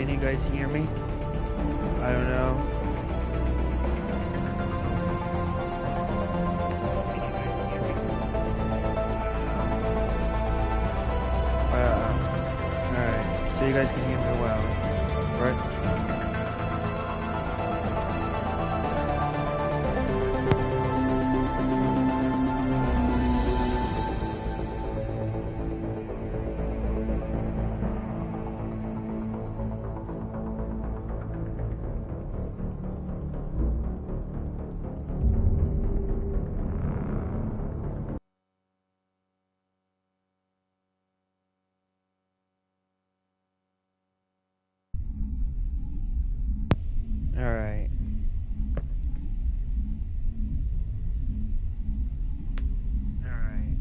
Can you guys hear me? I don't know. Alright, so you guys can hear me well, right? Alright. Alright.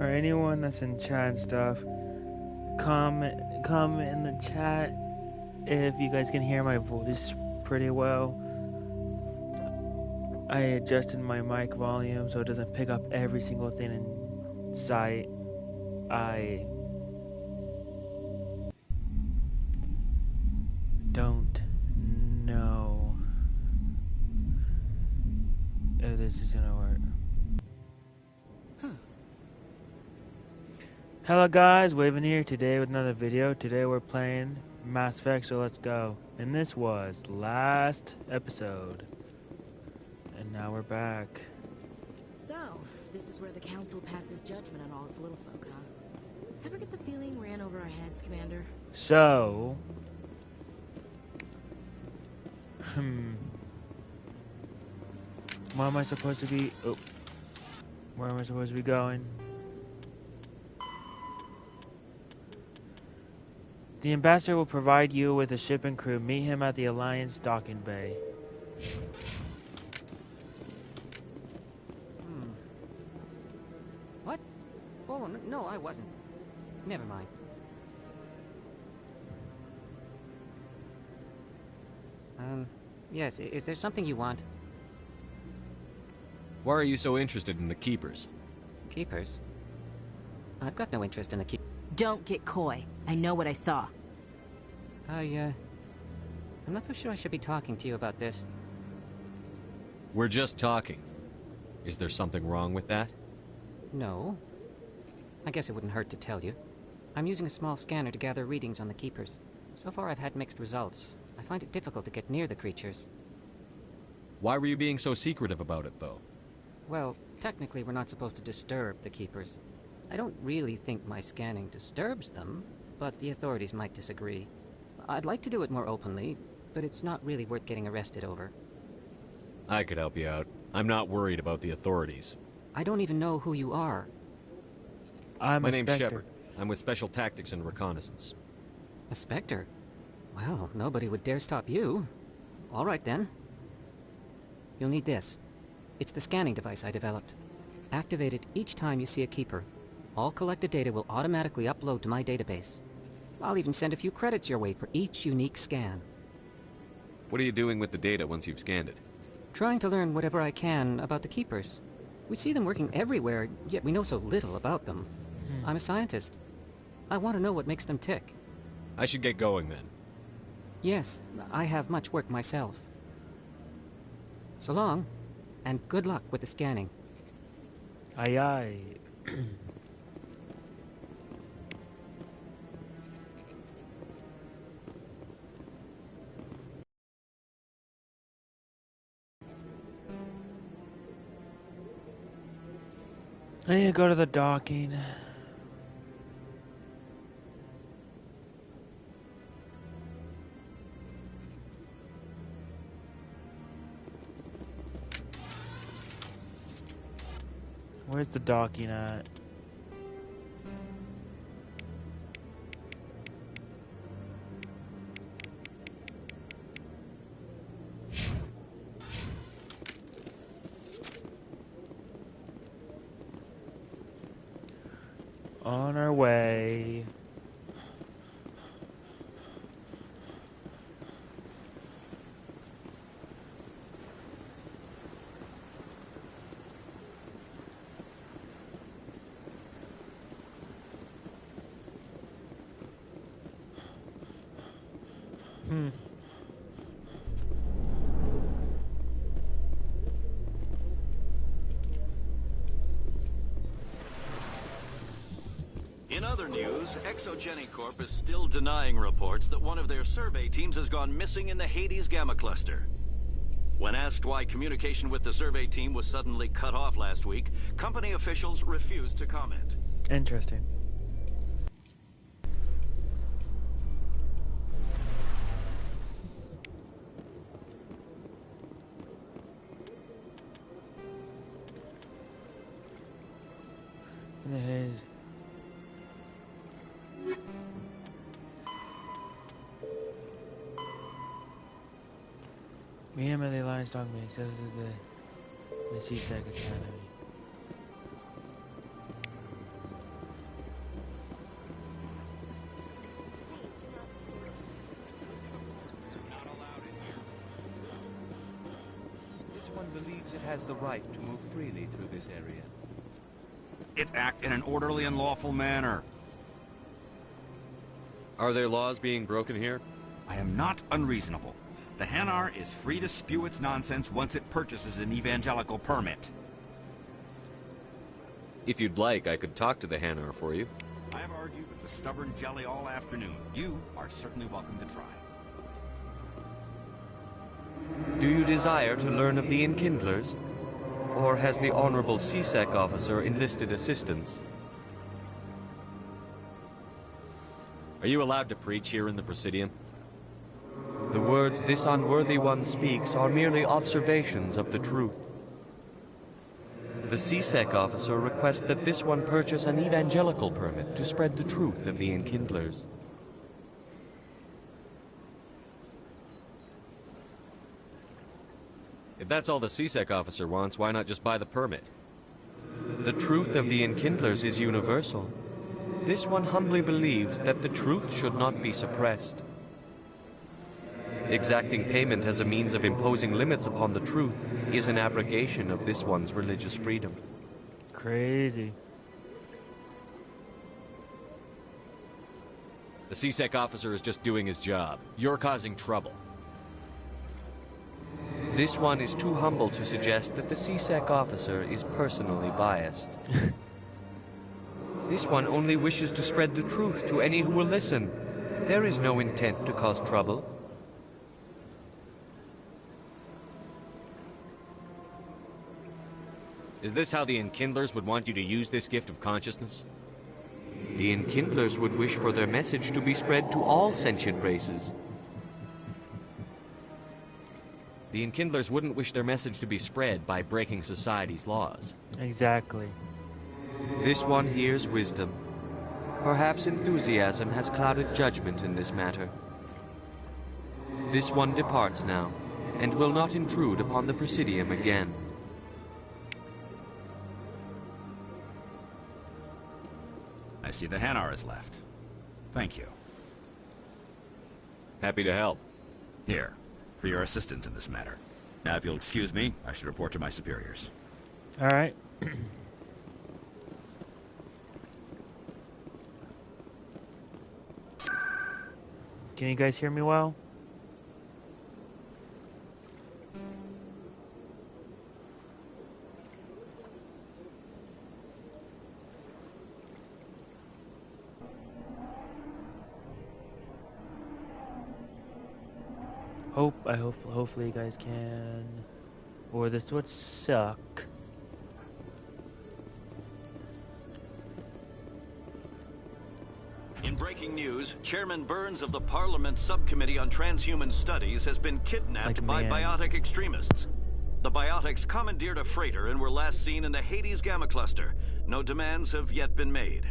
Alright, anyone that's in chat and stuff, come in the chat if you guys can hear my voice pretty well. I adjusted my mic volume so it doesn't pick up every single thing in sight. I don't know if this is gonna work. Hello guys, Waven here today with another video. Today we're playing Mass Effect, so let's go. And this was last episode. And now we're back. So, this is where the Council passes judgment on all us little folk, huh? Ever get the feeling we're in over our heads, Commander? So... Where am I supposed to be? Oh. Where am I supposed to be going? The Ambassador will provide you with a ship and crew. Meet him at the Alliance docking bay. What? Oh, no, I wasn't. Never mind. Yes, is there something you want? Why are you so interested in the Keepers? Keepers? I've got no interest in the Don't get coy. I know what I saw. I'm not so sure I should be talking to you about this. We're just talking. Is there something wrong with that? No. I guess it wouldn't hurt to tell you. I'm using a small scanner to gather readings on the Keepers. So far I've had mixed results. I find it difficult to get near the creatures. Why were you being so secretive about it, though? Well, technically we're not supposed to disturb the Keepers. I don't really think my scanning disturbs them, but the authorities might disagree. I'd like to do it more openly, but it's not really worth getting arrested over. I could help you out. I'm not worried about the authorities. I don't even know who you are. My name's Shepard. I'm with Special Tactics and Reconnaissance. A Spectre? Well, nobody would dare stop you. All right, then. You'll need this. It's the scanning device I developed. Activate it each time you see a Keeper. All collected data will automatically upload to my database. I'll even send a few credits your way for each unique scan. What are you doing with the data once you've scanned it? Trying to learn whatever I can about the Keepers. We see them working everywhere, yet we know so little about them. I'm a scientist. I want to know what makes them tick. I should get going then. Yes, I have much work myself. So long, and good luck with the scanning. Aye aye. I need to go to the docking. Where's the docking at? On our way. In other news, Exogeny Corp is still denying reports that one of their survey teams has gone missing in the Hades Gamma Cluster. When asked why communication with the survey team was suddenly cut off last week, company officials refused to comment. Interesting. In the haze. Muhammad the Alliance Dogma says this is the CSEC Academy. This one believes it has the right to move freely through this area. It act in an orderly and lawful manner. Are there laws being broken here? I am not unreasonable. The Hanar is free to spew its nonsense once it purchases an evangelical permit. If you'd like, I could talk to the Hanar for you. I have argued with the stubborn jelly all afternoon. You are certainly welcome to try. Do you desire to learn of the Enkindlers? Or has the Honorable CSEC officer enlisted assistance? Are you allowed to preach here in the Presidium? The words this unworthy one speaks are merely observations of the truth. The CSEC officer requests that this one purchase an evangelical permit to spread the truth of the Enkindlers. If that's all the CSEC officer wants, why not just buy the permit? The truth of the Enkindlers is universal. This one humbly believes that the truth should not be suppressed. Exacting payment as a means of imposing limits upon the truth is an abrogation of this one's religious freedom. Crazy. The CSEC officer is just doing his job. You're causing trouble. This one is too humble to suggest that the CSEC officer is personally biased. This one only wishes to spread the truth to any who will listen. There is no intent to cause trouble. Is this how the Enkindlers would want you to use this gift of consciousness? The Enkindlers would wish for their message to be spread to all sentient races. The Enkindlers wouldn't wish their message to be spread by breaking society's laws. Exactly. This one hears wisdom. Perhaps enthusiasm has clouded judgment in this matter. This one departs now, and will not intrude upon the Presidium again. I see the Hanar is left. Thank you. Happy to help. Here, for your assistance in this matter. Now, if you'll excuse me, I should report to my superiors. All right. Can you guys hear me well? Hopefully you guys can, or this would suck. In breaking news, Chairman Burns of the Parliament Subcommittee on Transhuman Studies has been kidnapped by biotic extremists. The biotics commandeered a freighter and were last seen in the Hades Gamma Cluster. No demands have yet been made.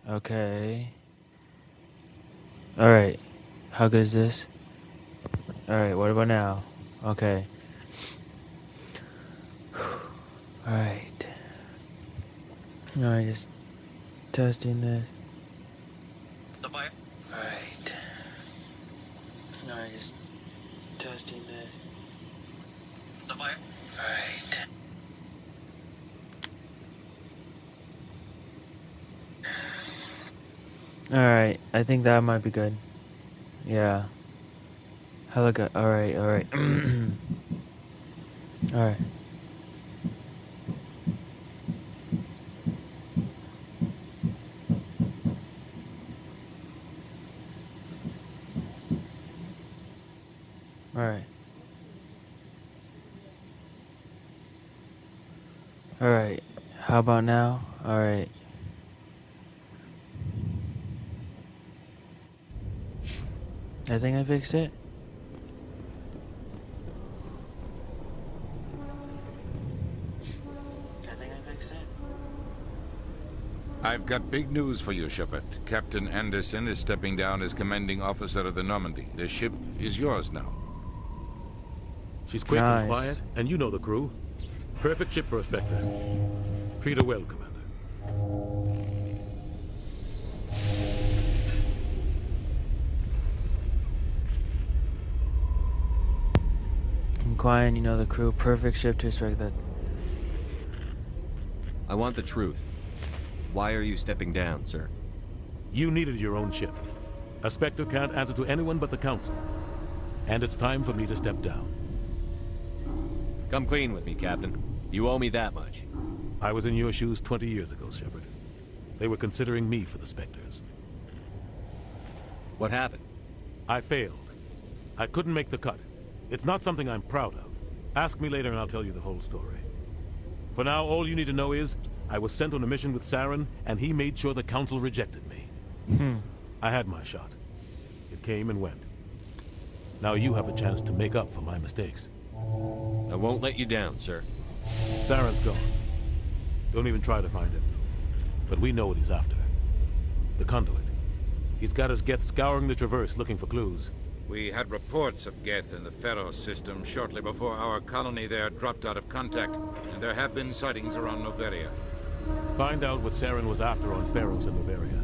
Okay. Alright. How good is this? Alright, what about now? Okay. Alright. Alright, just testing this. Alright. Alright, just testing this. Alright. Alright, I think that might be good. Yeah. Hella good. Alright. Alright. Alright. Alright. How about now? Alright. I think I fixed it. I've got big news for you, Shepard. Captain Anderson is stepping down as commanding officer of the Normandy. The ship is yours now. She's quick Nice. and quiet, and you know the crew. Perfect ship for a Spectre. Treat her well, Commander. I'm quiet, you know the crew. Perfect ship to respect that. I want the truth. Why are you stepping down, sir? You needed your own ship. A Spectre can't answer to anyone but the Council. And it's time for me to step down. Come clean with me, Captain. You owe me that much. I was in your shoes 20 years ago, Shepard. They were considering me for the Spectres. What happened? I failed. I couldn't make the cut. It's not something I'm proud of. Ask me later and I'll tell you the whole story. For now, all you need to know is, I was sent on a mission with Saren, and he made sure the Council rejected me. I had my shot. It came and went. Now you have a chance to make up for my mistakes. I won't let you down, sir. Saren's gone. Don't even try to find him. But we know what he's after. The conduit. He's got his Geth scouring the Traverse looking for clues. We had reports of Geth in the Pharos system shortly before our colony there dropped out of contact, and there have been sightings around Noveria. Find out what Saren was after on Pharos and Noveria.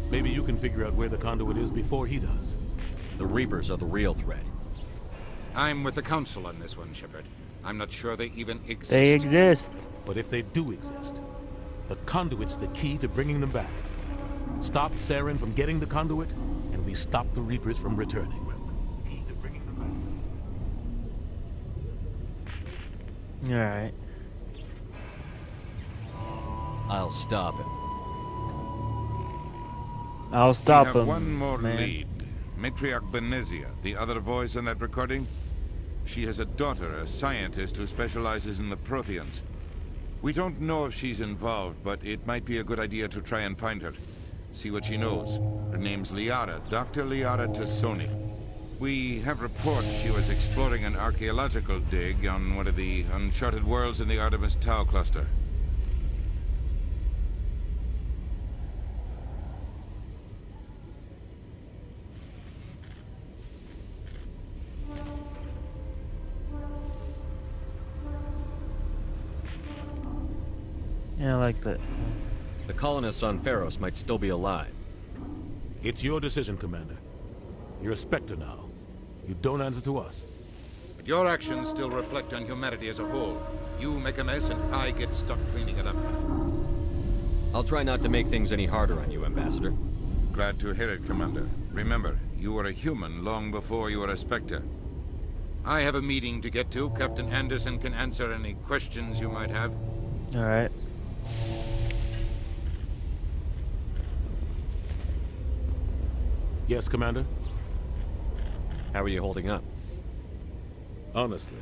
Maybe you can figure out where the conduit is before he does. The Reapers are the real threat. I'm with the Council on this one, Shepard. I'm not sure they even exist. They exist. But if they do exist, the conduit's the key to bringing them back. Stop Saren from getting the conduit, and we stop the Reapers from returning. Alright. I'll stop him. I'll stop we him. have one more man. lead. Matriarch Benezia, the other voice in that recording. She has a daughter, a scientist who specializes in the Protheans. We don't know if she's involved, but it might be a good idea to try and find her. See what she knows. Her name's Liara, Dr. Liara Tassoni. We have reports she was exploring an archaeological dig on one of the uncharted worlds in the Artemis Tau cluster. Yeah, I like that. The colonists on Pharos might still be alive. It's your decision, Commander. You're a Spectre now. You don't answer to us. But your actions still reflect on humanity as a whole. You make a mess and I get stuck cleaning it up. I'll try not to make things any harder on you, Ambassador. Glad to hear it, Commander. Remember, you were a human long before you were a Spectre. I have a meeting to get to. Captain Anderson can answer any questions you might have. Alright. Yes, Commander? How are you holding up? Honestly,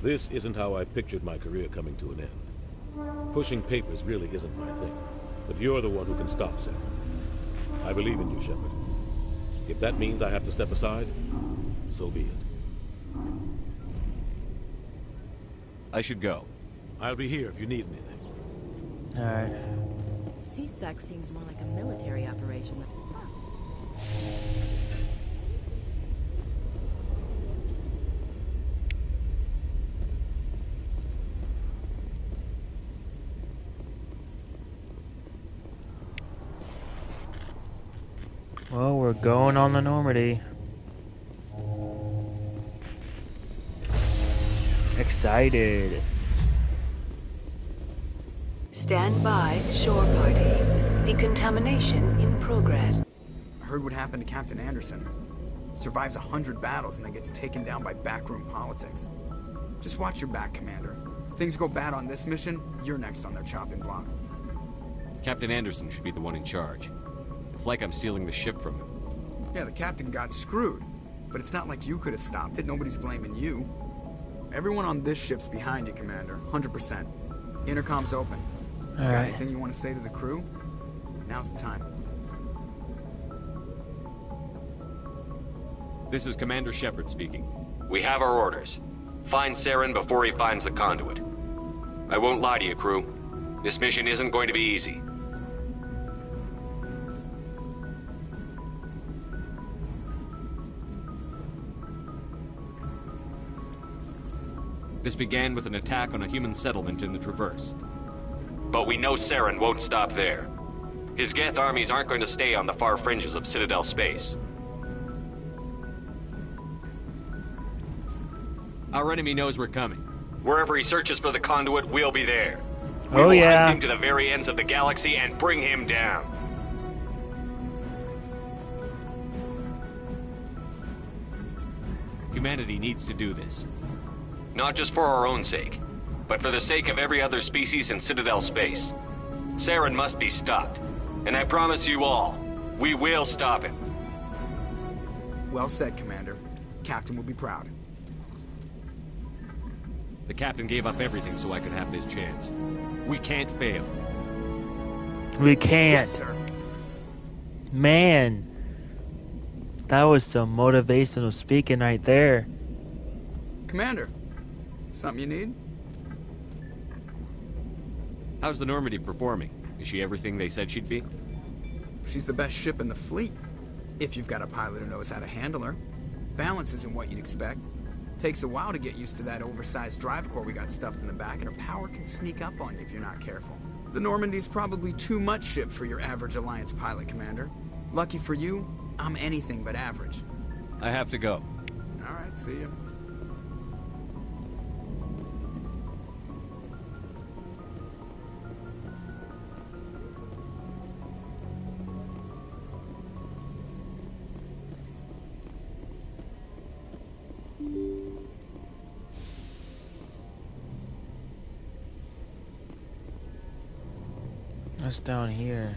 this isn't how I pictured my career coming to an end. Pushing papers really isn't my thing. But you're the one who can stop Saren. I believe in you, Shepard. If that means I have to step aside, so be it. I should go. I'll be here if you need anything. Alright. C-Sec seems more like a military operation. Well, we're going on the Normandy. Excited. Stand by, shore party. Decontamination in progress. I heard what happened to Captain Anderson. Survives 100 battles and then gets taken down by backroom politics. Just watch your back, Commander. Things go bad on this mission, you're next on their chopping block. Captain Anderson should be the one in charge. It's like I'm stealing the ship from him. Yeah, the captain got screwed. But it's not like you could have stopped it. Nobody's blaming you. Everyone on this ship's behind you, Commander. 100%. Intercom's open. Got anything you want to say to the crew? Now's the time. This is Commander Shepard speaking. We have our orders. Find Saren before he finds the conduit. I won't lie to you, crew. This mission isn't going to be easy. This began with an attack on a human settlement in the Traverse. But we know Saren won't stop there. His Geth armies aren't going to stay on the far fringes of Citadel space. Our enemy knows we're coming. Wherever he searches for the conduit, we'll be there. We will hunt him to the very ends of the galaxy and bring him down. Humanity needs to do this. Not just for our own sake, but for the sake of every other species in Citadel space. Saren must be stopped. And I promise you all, we will stop him. Well said, Commander. Captain will be proud. The captain gave up everything so I could have this chance. We can't fail. We can't. Yes, sir. Man. That was some motivational speaking right there. Commander, something you need? How's the Normandy performing? Is she everything they said she'd be? She's the best ship in the fleet. If you've got a pilot who knows how to handle her. Balance isn't what you'd expect. Takes a while to get used to that oversized drive core we got stuffed in the back, and her power can sneak up on you if you're not careful. The Normandy's probably too much ship for your average Alliance pilot, Commander. Lucky for you, I'm anything but average. I have to go. All right, see you. What's down here?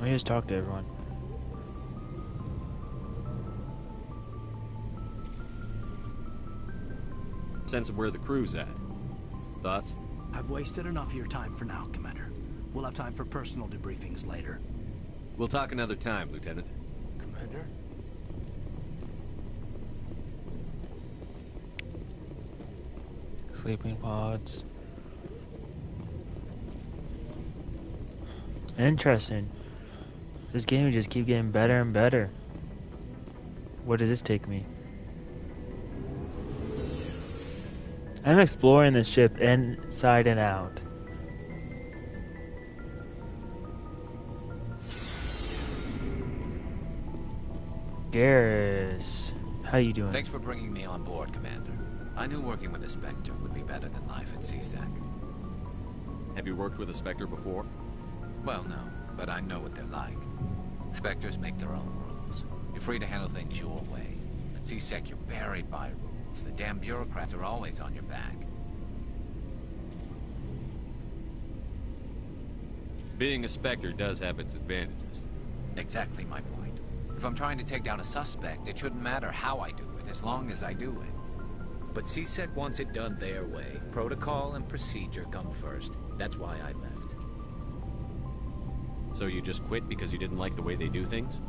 I just talk to everyone. Sense of where the crew's at. Thoughts? I've wasted enough of your time for now, Commander. We'll have time for personal debriefings later. We'll talk another time, Lieutenant. Commander? Sleeping pods. Interesting. This game just keeps getting better and better. Where does this take me? I'm exploring this ship inside and out. Garrus, how you doing? Thanks for bringing me on board, Commander. I knew working with a Spectre would be better than life at CSEC. Have you worked with a Spectre before? Well, no, but I know what they're like. Spectres make their own rules. You're free to handle things your way. At CSEC, you're buried by rules. The damn bureaucrats are always on your back. Being a Spectre does have its advantages. Exactly my point. If I'm trying to take down a suspect, it shouldn't matter how I do it, as long as I do it. But CSEC wants it done their way. Protocol and procedure come first. That's why I left. So you just quit because you didn't like the way they do things?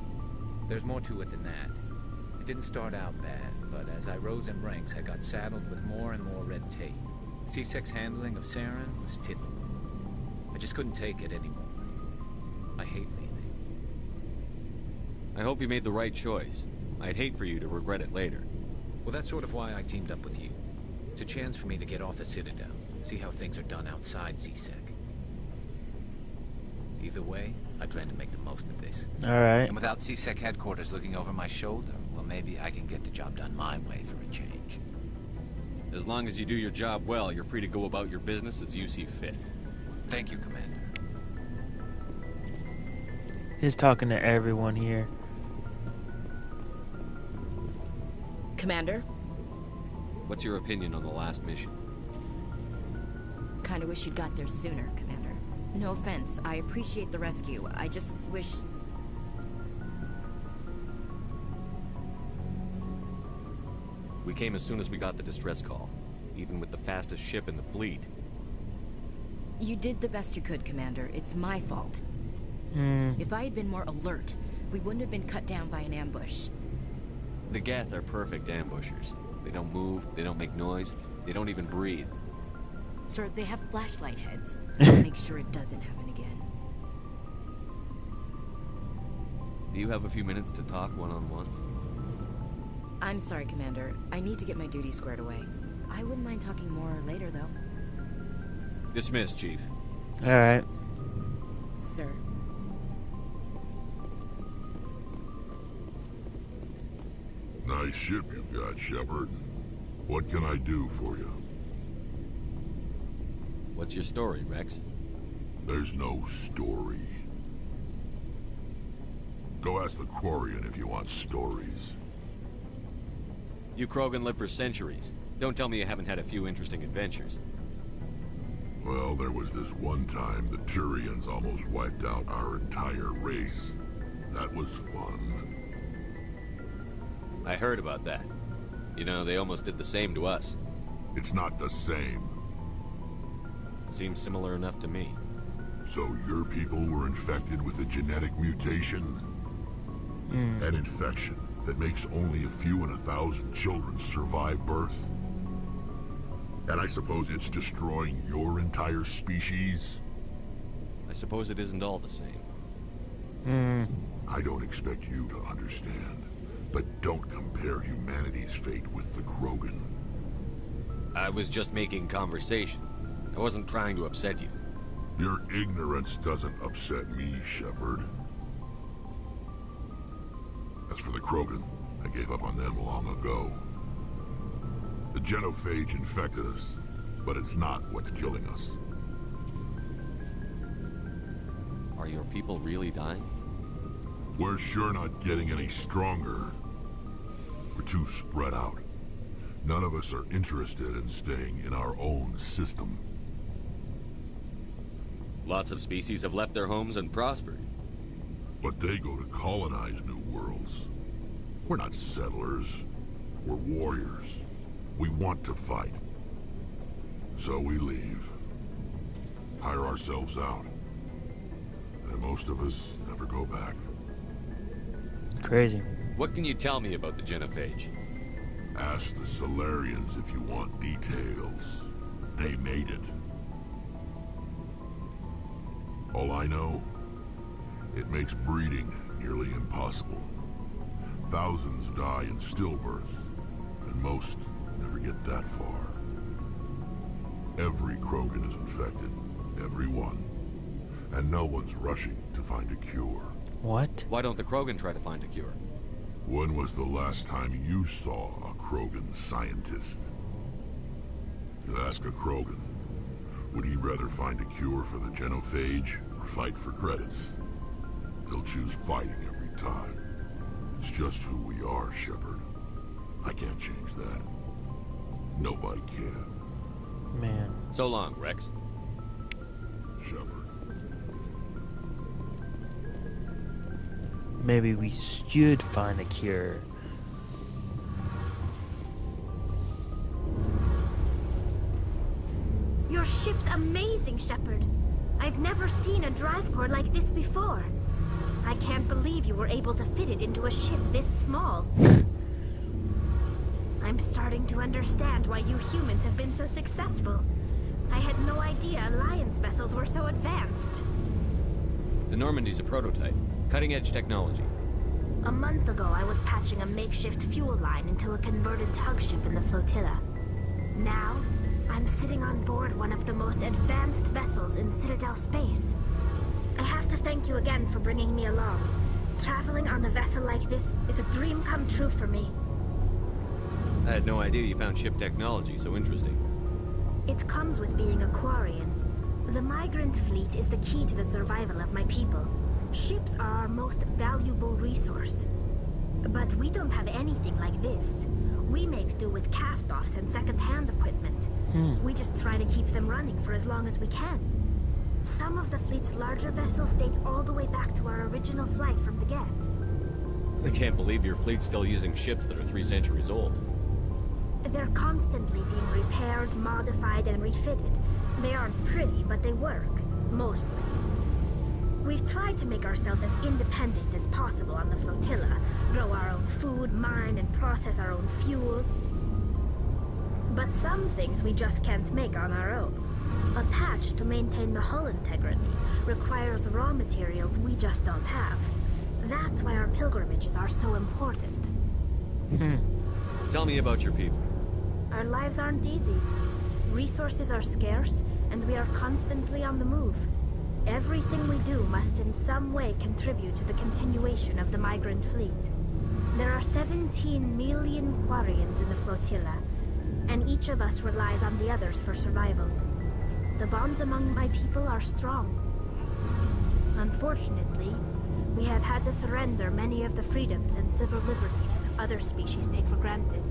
There's more to it than that. It didn't start out bad, but as I rose in ranks, I got saddled with more and more red tape. CSEC's handling of Saren was typical. I just couldn't take it anymore. I hate leaving. I hope you made the right choice. I'd hate for you to regret it later. Well, that's sort of why I teamed up with you. It's a chance for me to get off the Citadel, see how things are done outside C-Sec. Either way, I plan to make the most of this. Alright. And without C-Sec headquarters looking over my shoulder, well, maybe I can get the job done my way for a change. As long as you do your job well, you're free to go about your business as you see fit. Thank you, Commander. He's talking to everyone here. Commander? What's your opinion on the last mission? Kinda wish you'd got there sooner, Commander. No offense, I appreciate the rescue. I just wish... We came as soon as we got the distress call, even with the fastest ship in the fleet. You did the best you could, Commander. It's my fault. If I had been more alert, we wouldn't have been cut down by an ambush. The Geth are perfect ambushers. They don't move, they don't make noise, they don't even breathe. Sir, they have flashlight heads. I'll make sure it doesn't happen again. Do you have a few minutes to talk one-on-one? I'm sorry, Commander. I need to get my duty squared away. I wouldn't mind talking more later, though. Dismissed, Chief. Alright. Sir. Nice ship you've got, Shepard. What can I do for you? What's your story, Rex? There's no story. Go ask the Quarian if you want stories. You Krogan live for centuries. Don't tell me you haven't had a few interesting adventures. Well, there was this one time the Turians almost wiped out our entire race. That was fun. I heard about that. You know, they almost did the same to us. It's not the same. Seems similar enough to me. So your people were infected with a genetic mutation? An infection that makes only a few in 1,000 children survive birth? And I suppose it's destroying your entire species? I suppose it isn't all the same. I don't expect you to understand, but don't compare humanity's fate with the Krogan. I was just making conversation. I wasn't trying to upset you. Your ignorance doesn't upset me, Shepard. As for the Krogan, I gave up on them long ago. The genophage infected us, but it's not what's killing us. Are your people really dying? We're sure not getting any stronger. We're too spread out. None of us are interested in staying in our own system. Lots of species have left their homes and prospered. But they go to colonize new worlds. We're not settlers. We're warriors. We want to fight. So we leave. Hire ourselves out. And most of us never go back. Crazy. What can you tell me about the genophage? Ask the Solarians if you want details. They made it. All I know, it makes breeding nearly impossible. Thousands die in stillbirth, and most never get that far. Every Krogan is infected. Every one. And no one's rushing to find a cure. What? Why don't the Krogan try to find a cure? When was the last time you saw a Krogan scientist? You ask a Krogan, would he rather find a cure for the genophage or fight for credits? He'll choose fighting every time. It's just who we are, Shepard. I can't change that. Nobody can. Man. So long, Rex. Shepard. Maybe we should find a cure. Your ship's amazing, Shepard. I've never seen a drive core like this before. I can't believe you were able to fit it into a ship this small. I'm starting to understand why you humans have been so successful. I had no idea Alliance vessels were so advanced. The Normandy's a prototype. Cutting-edge technology. A month ago, I was patching a makeshift fuel line into a converted tug ship in the flotilla. Now, I'm sitting on board one of the most advanced vessels in Citadel space. I have to thank you again for bringing me along. Traveling on a vessel like this is a dream come true for me. I had no idea you found ship technology so interesting. It comes with being a Quarian. The migrant fleet is the key to the survival of my people. Ships are our most valuable resource. But we don't have anything like this. We make do with cast-offs and second-hand equipment. We just try to keep them running for as long as we can. Some of the fleet's larger vessels date all the way back to our original flight from the Geth. I can't believe your fleet's still using ships that are 3 centuries old. They're constantly being repaired, modified, and refitted. They aren't pretty, but they work. Mostly. We've tried to make ourselves as independent as possible on the flotilla. Grow our own food, mine, and process our own fuel. But some things we just can't make on our own. A patch to maintain the hull integrity requires raw materials we just don't have. That's why our pilgrimages are so important. Tell me about your people. Our lives aren't easy. Resources are scarce, and we are constantly on the move. Everything we do must in some way contribute to the continuation of the migrant fleet. There are 17 million Quarians in the flotilla, and each of us relies on the others for survival. The bonds among my people are strong. Unfortunately, we have had to surrender many of the freedoms and civil liberties other species take for granted.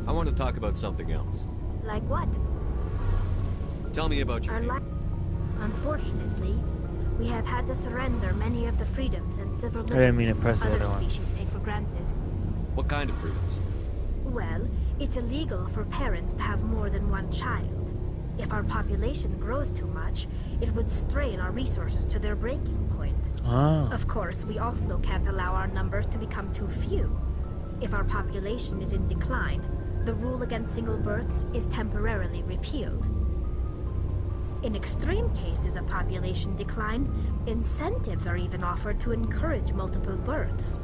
I want to talk about something else. Like what? Tell me about your people. Unfortunately, we have had to surrender many of the freedoms and civil I didn't mean to liberties press the other other one. species take for granted. What kind of freedoms? Well, it's illegal for parents to have more than one child. If our population grows too much, it would strain our resources to their breaking point. Of course, we also can't allow our numbers to become too few. If our population is in decline, the rule against single births is temporarily repealed. In extreme cases of population decline, incentives are even offered to encourage multiple births.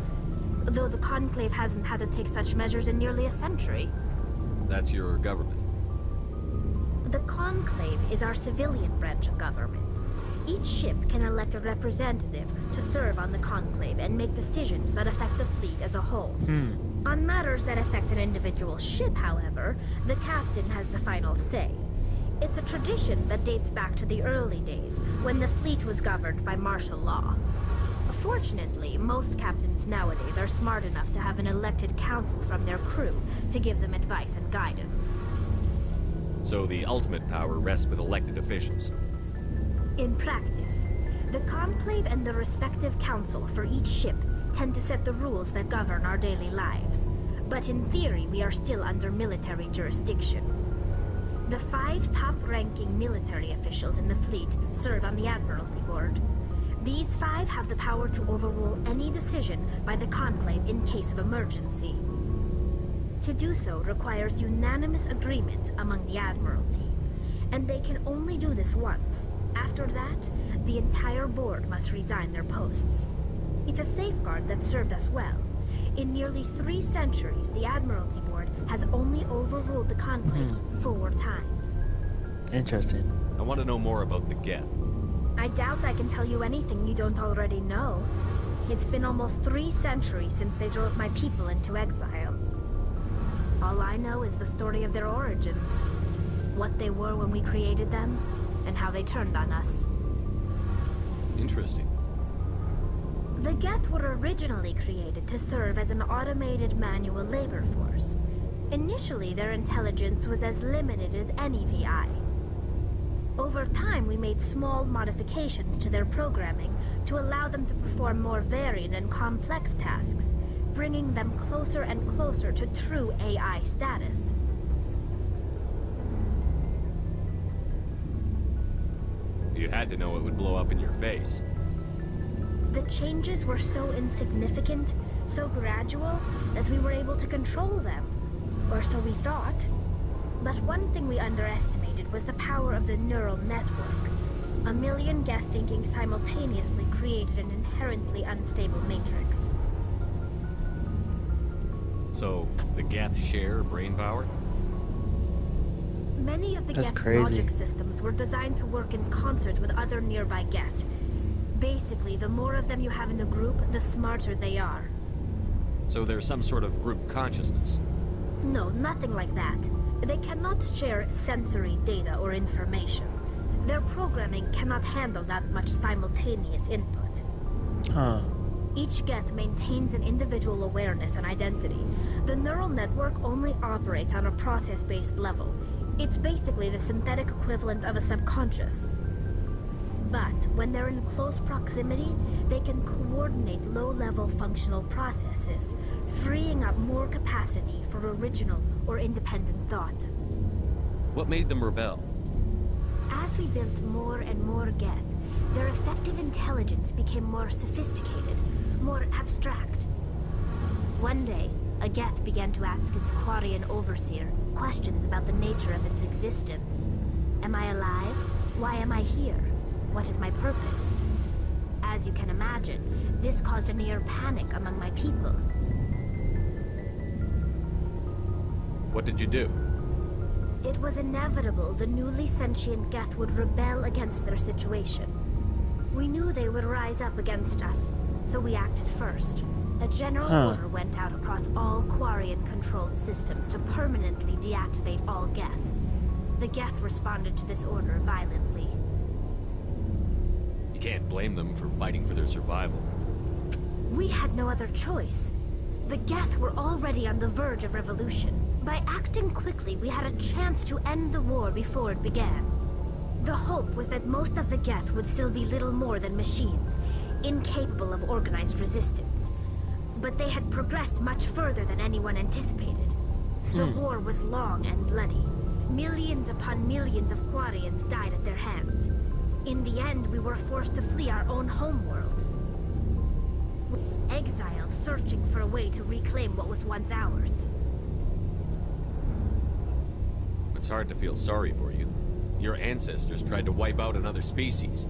Though the Conclave hasn't had to take such measures in nearly a century. That's your government. The Conclave is our civilian branch of government. Each ship can elect a representative to serve on the Conclave and make decisions that affect the fleet as a whole. On matters that affect an individual ship, however, the captain has the final say. It's a tradition that dates back to the early days, when the fleet was governed by martial law. Fortunately, most captains nowadays are smart enough to have an elected council from their crew to give them advice and guidance. So the ultimate power rests with elected officials. In practice, the Conclave and the respective council for each ship tend to set the rules that govern our daily lives. But in theory, we are still under military jurisdiction. The 5 top-ranking military officials in the fleet serve on the Admiralty Board. These 5 have the power to overrule any decision by the Conclave in case of emergency. To do so requires unanimous agreement among the Admiralty, and they can only do this once. After that, the entire board must resign their posts. It's a safeguard that served us well. In nearly 3 centuries, the Admiralty Board has only overruled the Conclave 4 times. Interesting. I want to know more about the Geth. I doubt I can tell you anything you don't already know. It's been almost 3 centuries since they drove my people into exile. All I know is the story of their origins. What they were when we created them, and how they turned on us. Interesting. The Geth were originally created to serve as an automated manual labor force. Initially, their intelligence was as limited as any VI. Over time, we made small modifications to their programming to allow them to perform more varied and complex tasks, bringing them closer and closer to true AI status. You had to know it would blow up in your face. The changes were so insignificant, so gradual, that we were able to control them. Or so we thought. But one thing we underestimated was the power of the neural network. A million Geth thinking simultaneously created an inherently unstable matrix. So, the Geth share brain power? Many of the That's Geth's crazy. logic systems were designed to work in concert with other nearby Geth. Basically, the more of them you have in a group, the smarter they are. So there's some sort of group consciousness? No, nothing like that. They cannot share sensory data or information. Their programming cannot handle that much simultaneous input. Huh. Each Geth maintains an individual awareness and identity. The neural network only operates on a process-based level. It's basically the synthetic equivalent of a subconscious. But when they're in close proximity, they can coordinate low-level functional processes, freeing up more capacity for original or independent thought. What made them rebel? As we built more and more Geth, their effective intelligence became more sophisticated, more abstract. One day, a Geth began to ask its Quarian overseer questions about the nature of its existence. Am I alive? Why am I here? What is my purpose? As you can imagine, this caused a near panic among my people. What did you do? It was inevitable the newly sentient Geth would rebel against their situation. We knew they would rise up against us, so we acted first. A general order went out across all Quarian-controlled systems to permanently deactivate all Geth. The Geth responded to this order violently. You can't blame them for fighting for their survival. We had no other choice. The Geth were already on the verge of revolution. By acting quickly, we had a chance to end the war before it began. The hope was that most of the Geth would still be little more than machines, incapable of organized resistance. But they had progressed much further than anyone anticipated. The war was long and bloody. Millions upon millions of Quarians died at their hands. In the end, we were forced to flee our own homeworld. Exiled, searching for a way to reclaim what was once ours. It's hard to feel sorry for you. Your ancestors tried to wipe out another species.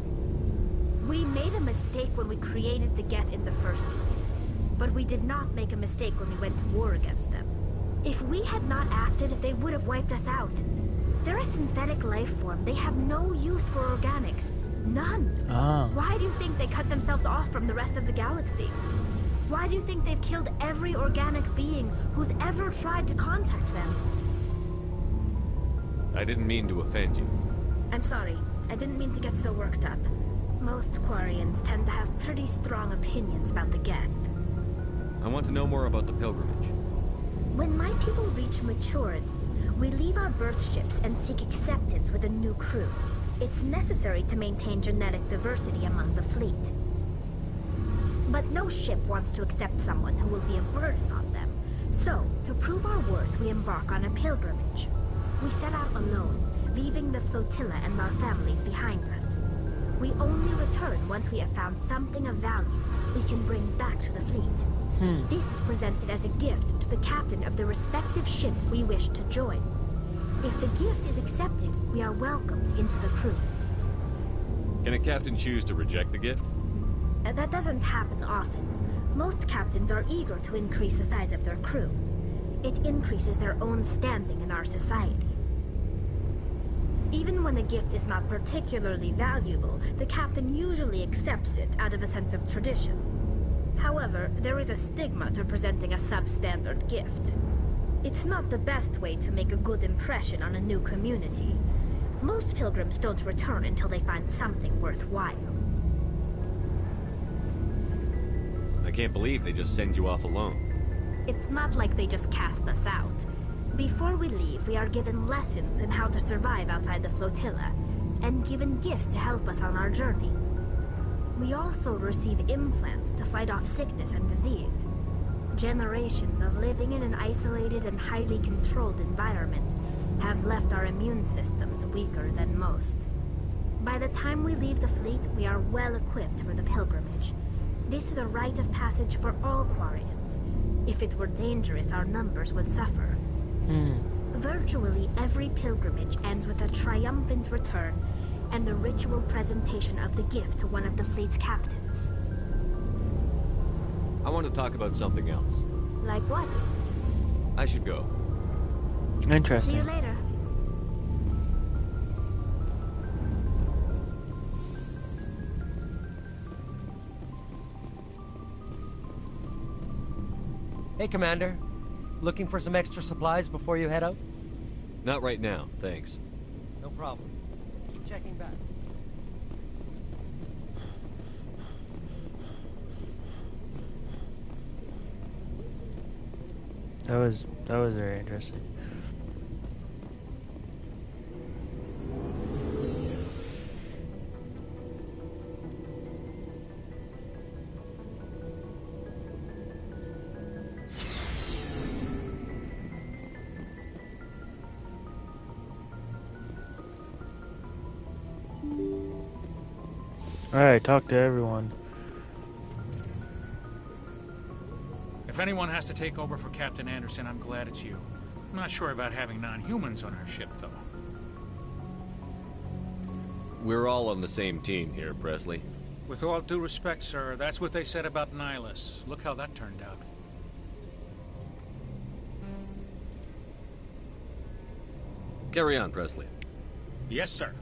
We made a mistake when we created the Geth in the first place. But we did not make a mistake when we went to war against them. If we had not acted, they would have wiped us out. They're a synthetic life form. They have no use for organics. None. Why do you think they cut themselves off from the rest of the galaxy? Why do you think they've killed every organic being who's ever tried to contact them? I didn't mean to offend you. I'm sorry. I didn't mean to get so worked up. Most Quarians tend to have pretty strong opinions about the Geth. I want to know more about the pilgrimage. When my people reach maturity, we leave our birth ships and seek acceptance with a new crew. It's necessary to maintain genetic diversity among the fleet. But no ship wants to accept someone who will be a burden on them. So, to prove our worth, we embark on a pilgrimage. We set out alone, leaving the flotilla and our families behind us. We only return once we have found something of value we can bring back to the fleet. This is presented as a gift to the captain of the respective ship we wish to join. If the gift is accepted, we are welcomed into the crew. Can a captain choose to reject the gift? That doesn't happen often. Most captains are eager to increase the size of their crew. It increases their own standing in our society. Even when the gift is not particularly valuable, the captain usually accepts it out of a sense of tradition. However, there is a stigma to presenting a substandard gift. It's not the best way to make a good impression on a new community. Most pilgrims don't return until they find something worthwhile. I can't believe they just send you off alone. It's not like they just cast us out. Before we leave, we are given lessons in how to survive outside the flotilla, and given gifts to help us on our journey. We also receive implants to fight off sickness and disease. Generations of living in an isolated and highly controlled environment have left our immune systems weaker than most. By the time we leave the fleet, we are well equipped for the pilgrimage. This is a rite of passage for all Quarians. If it were dangerous, our numbers would suffer. Virtually every pilgrimage ends with a triumphant return and the ritual presentation of the gift to one of the fleet's captains. I want to talk about something else. Like what? I should go. Interesting. See you later. Hey, Commander. Looking for some extra supplies before you head out? Not right now, thanks. No problem. Keep checking back. That was very interesting. Alright, talk to everyone. If anyone has to take over for Captain Anderson, I'm glad it's you. I'm not sure about having non-humans on our ship, though. We're all on the same team here, Presley. With all due respect, sir, that's what they said about Nihilus. Look how that turned out. Carry on, Presley. Yes, sir.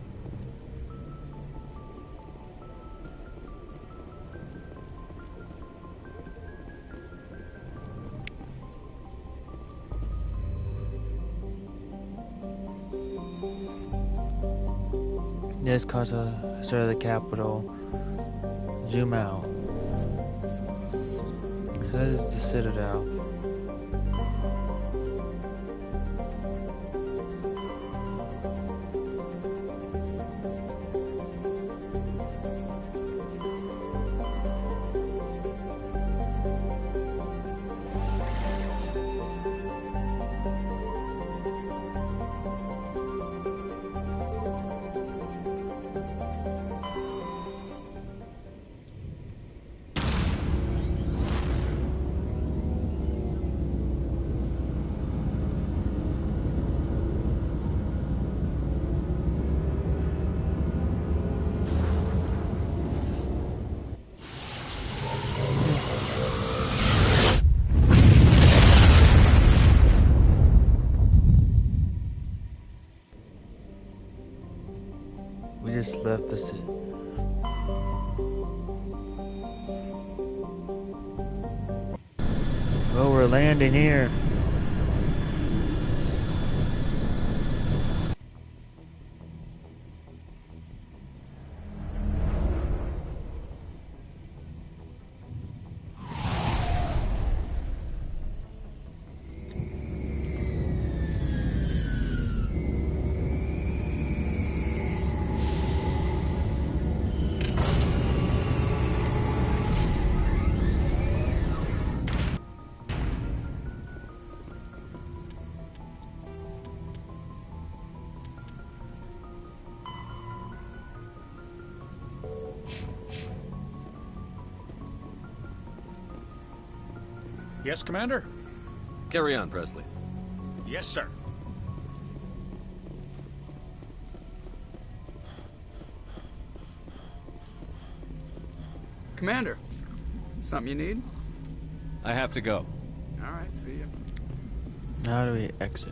This caused a start of the capital. Zoom out. So this is the Citadel. We just left the city. Oh, we're landing here. Yes, Commander? Carry on, Presley. Yes, sir. Commander, something you need? I have to go. All right, see you. How do we exit?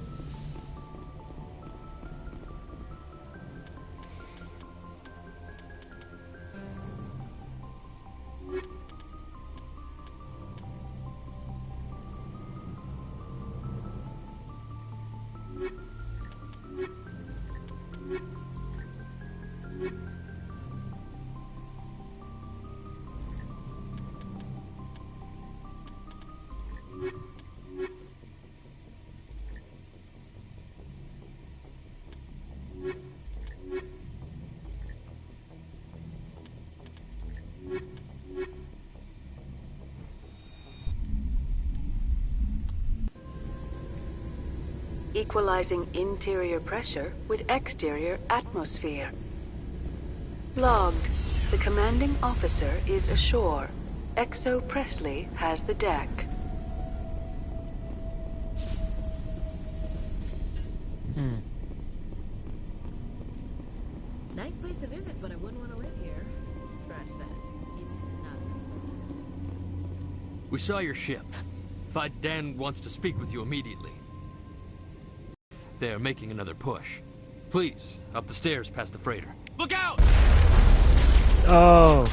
Equalizing interior pressure with exterior atmosphere. Logged. The commanding officer is ashore. Exo Presley has the deck. Nice place to visit, but I wouldn't want to live here. Scratch that. It's not a nice place to visit. We saw your ship. Fight Dan wants to speak with you immediately. They're making another push. Please, up the stairs past the freighter. Look out! Oh.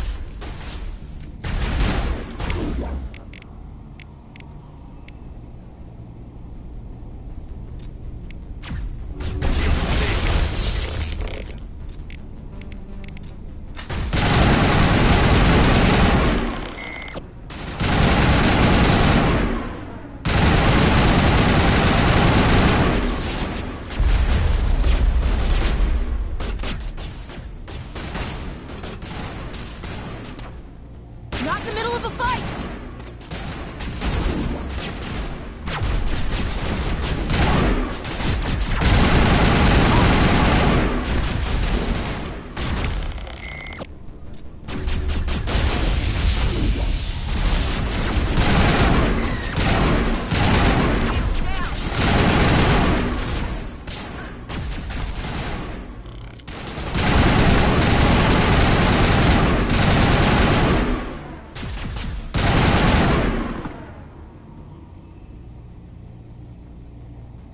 Not in the middle of a fight!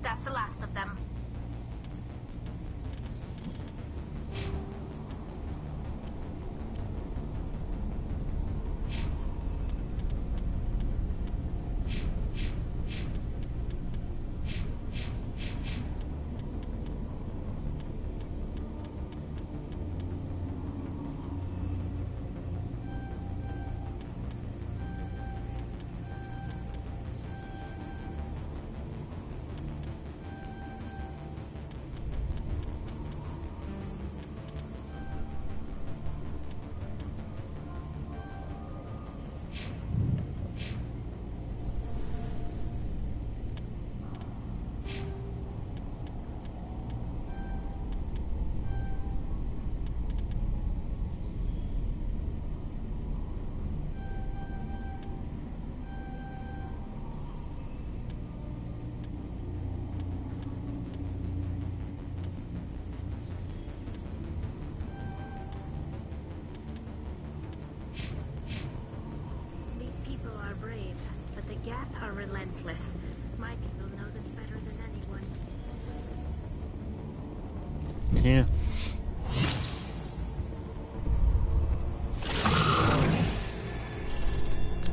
That's the last of them. Geth are relentless. My people know this better than anyone. Yeah.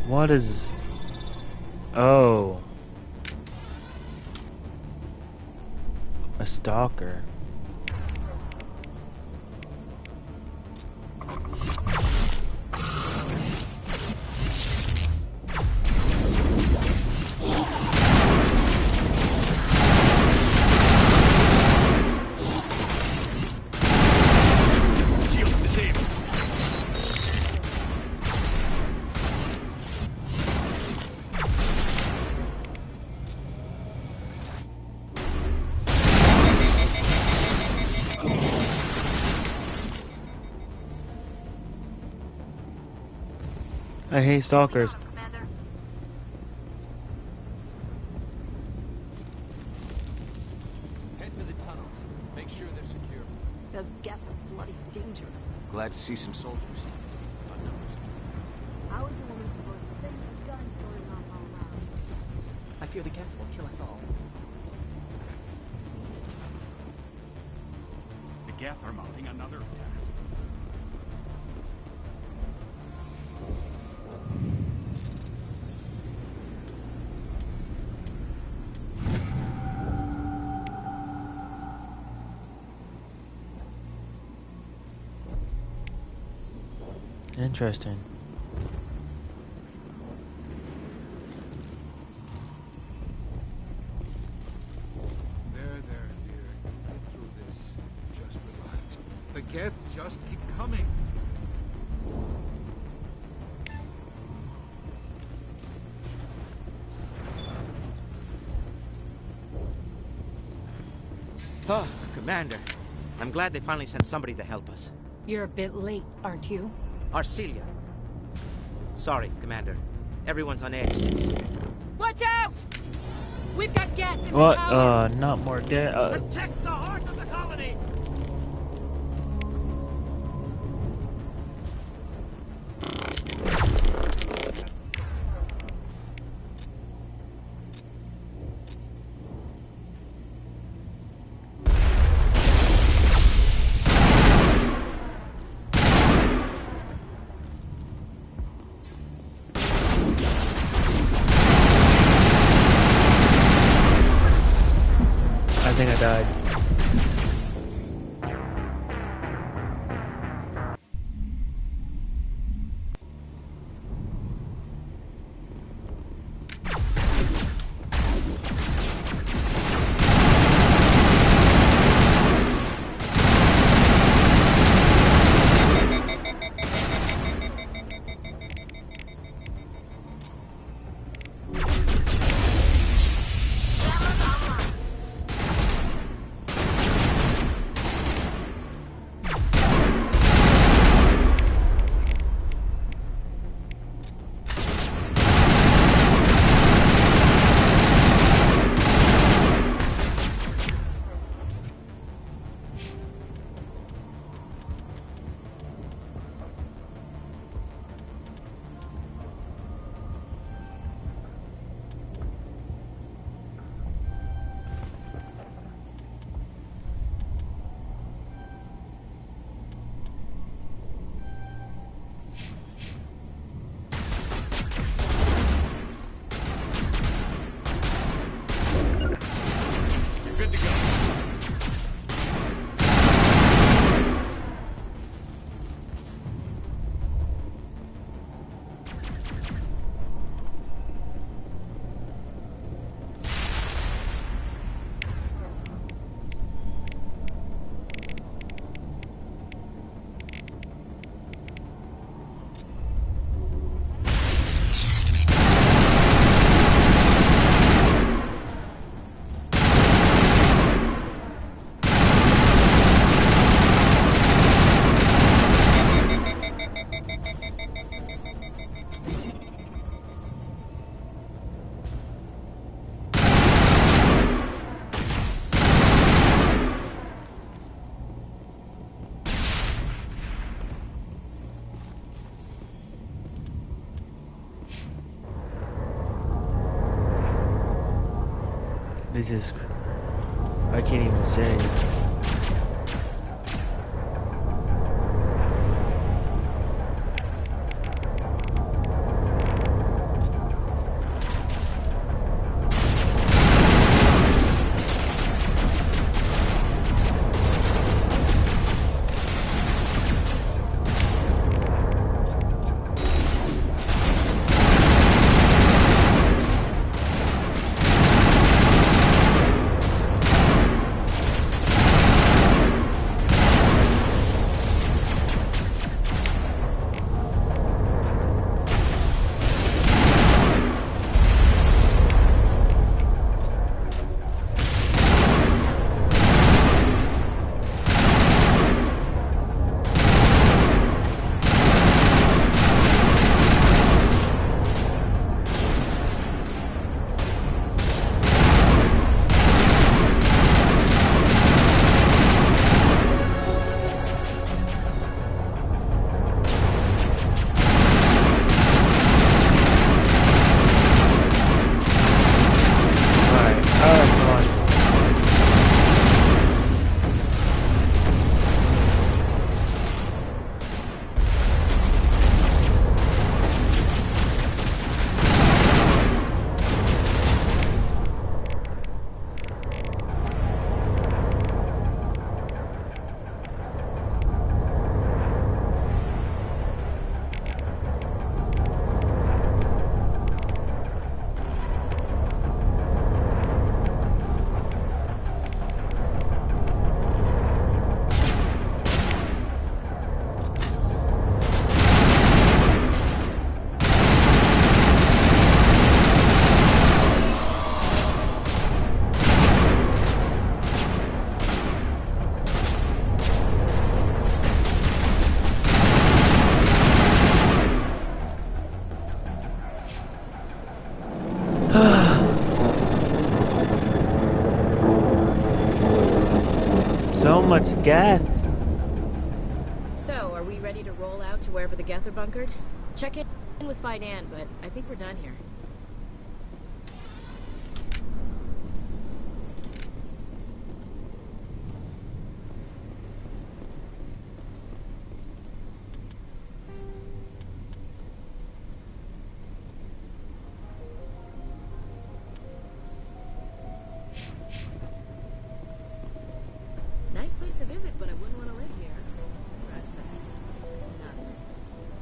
What is this? Oh. A stalker. I hate stalkers. Head to the tunnels. Make sure they're secure. Those Geth are bloody dangerous. Glad to see some soldiers. How is a woman supposed to think with guns going off all around? I fear the Geth will kill us all. The Geth are mounting another attack. Interesting. There, dear. You'll get through this. Just relax. The Geth just keep coming. Oh, Commander. I'm glad they finally sent somebody to help us. You're a bit late, aren't you? Arcelia. Sorry, Commander. Everyone's on edge since... Watch out! We've got Geth in What? the tower! Not more Geth. Protect the heart of the colony! died. This is... I can't even say. So much Geth. So, are we ready to roll out to wherever the Geth are bunkered? Check in with Fight Ann, but I think we're done here. But I wouldn't want to live here. Scratch that. It's not a business to visit.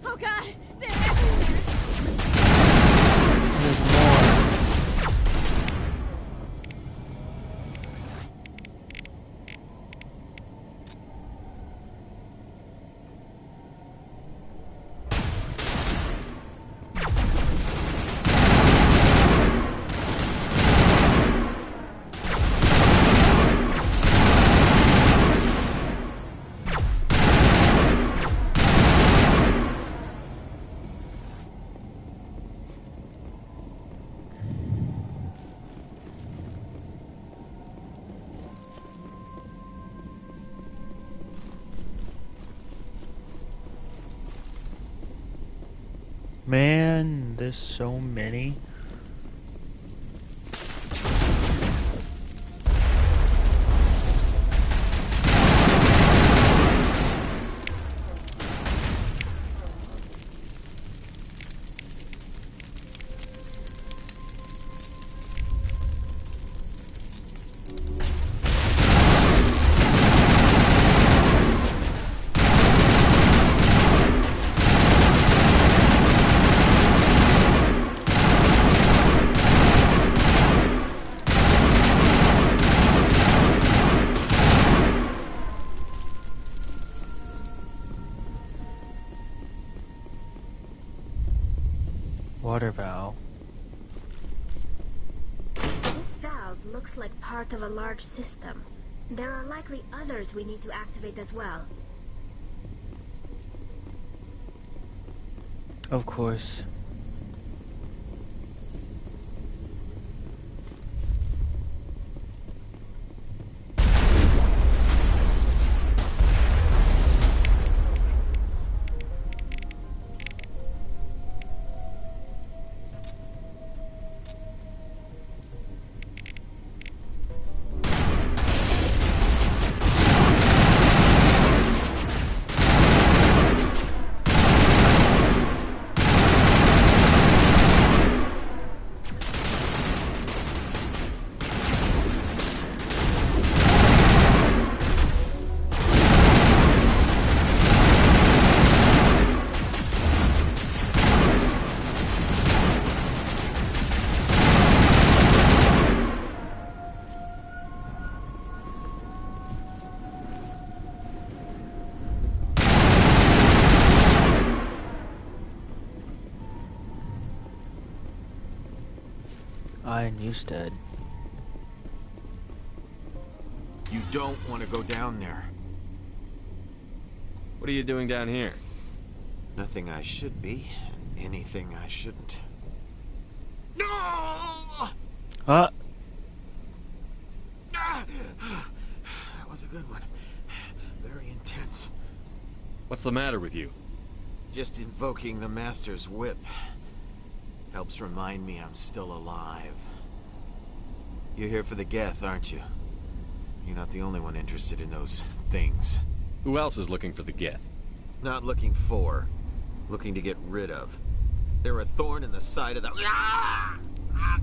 Oh God, they're everywhere. Man, there's so many. Water valve. This valve looks like part of a large system. There are likely others we need to activate as well. Of course. Ian Newstead. You don't want to go down there. What are you doing down here? Nothing I should be, and anything I shouldn't. That was a good one. Very intense. What's the matter with you? Just invoking the Master's whip helps remind me I'm still alive. You're here for the Geth, aren't you? You're not the only one interested in those things. Who else is looking for the Geth? Not looking for. Looking to get rid of. They're a thorn in the side of the...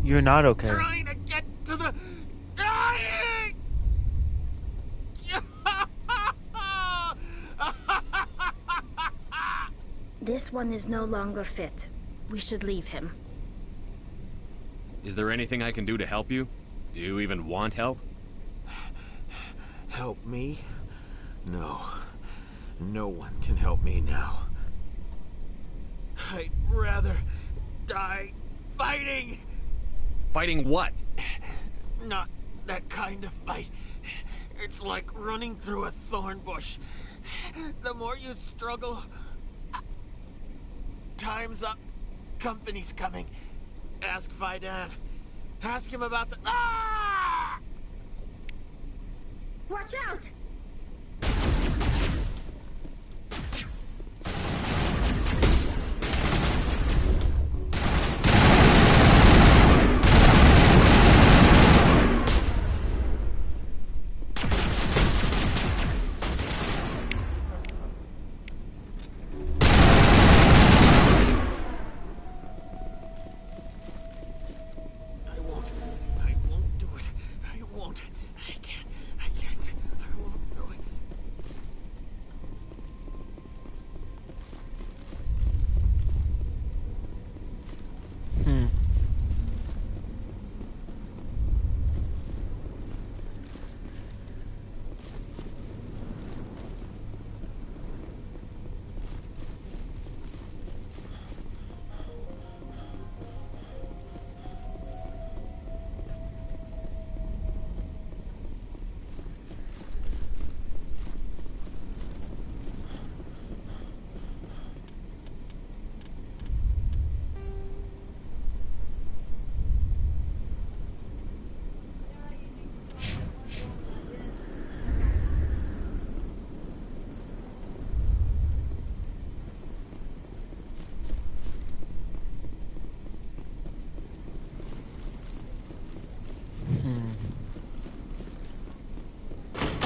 You're not okay. Trying to get to the... This one is no longer fit. We should leave him. Is there anything I can do to help you? Do you even want help? Help me? No. No one can help me now. I'd rather die fighting! Fighting what? Not that kind of fight. It's like running through a thorn bush. The more you struggle... Time's up. Company's coming. Ask Faidan. Ask him about the... Ah! Watch out!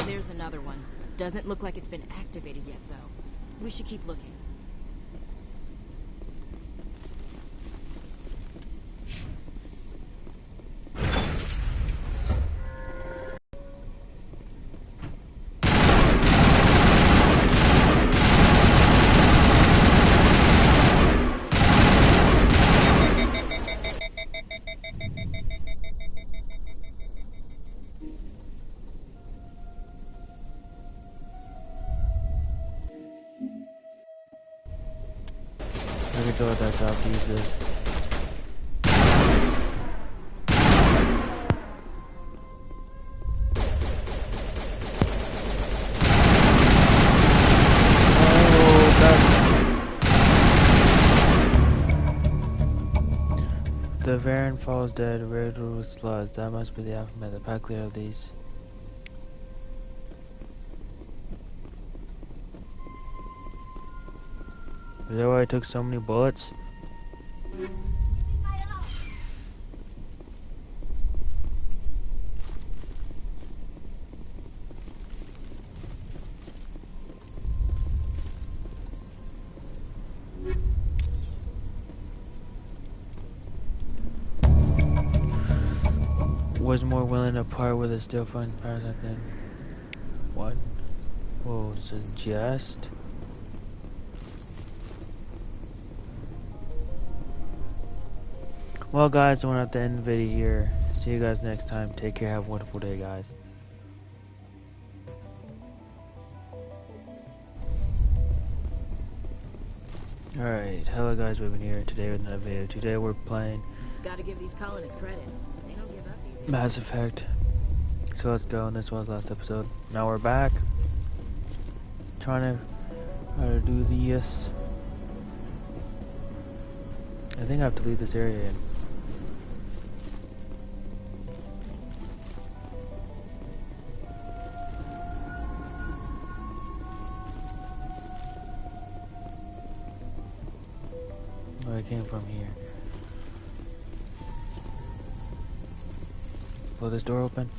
There's another one. Doesn't look like it's been activated yet, though. We should keep looking. Look at what that's how to use this. The Varen falls dead, riddled with slugs. That must be the alphabet. The pack clear of these. Is that why I took so many bullets? Was more willing to part with a still fun parasite than what? What was it, jest? Well guys, I want to have to end the video here. See you guys next time. Take care, have a wonderful day guys. Alright, hello guys, Raven here. Today with another video. Today we're playing Gotta give these colonists credit. They don't give up easy. Mass Effect. So let's go, and this was last episode. Now we're back. Trying to how to do this. I think I have to leave this area in. I came from here. Blow this door open.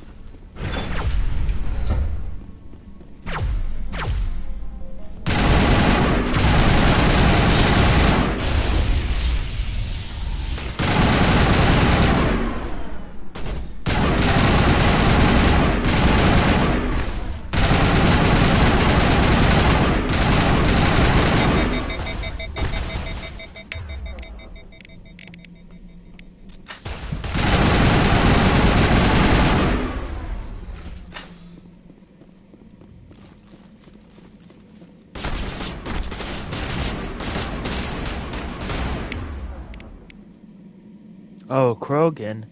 Oh, Krogan.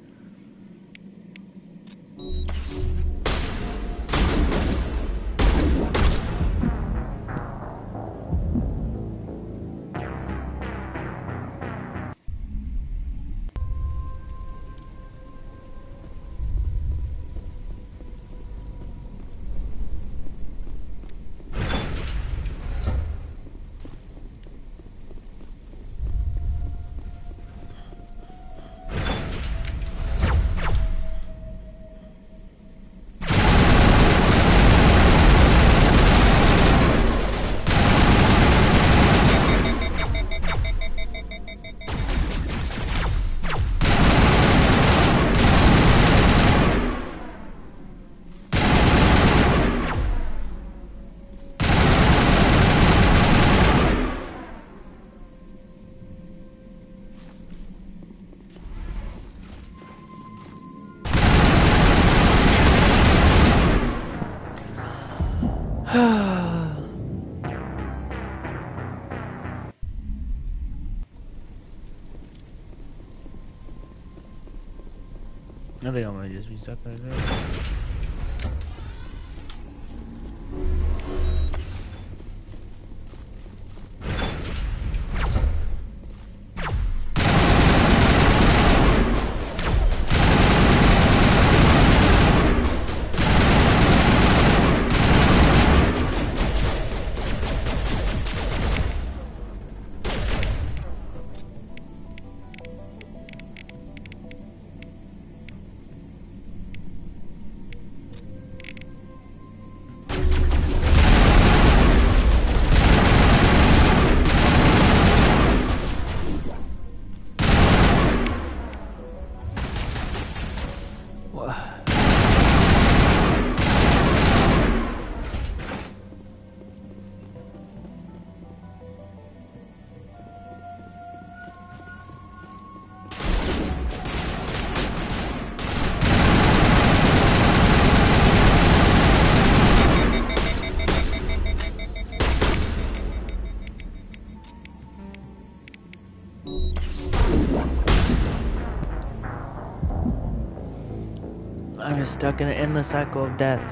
I think I might just be stuck like that. I'm just stuck in an endless cycle of death.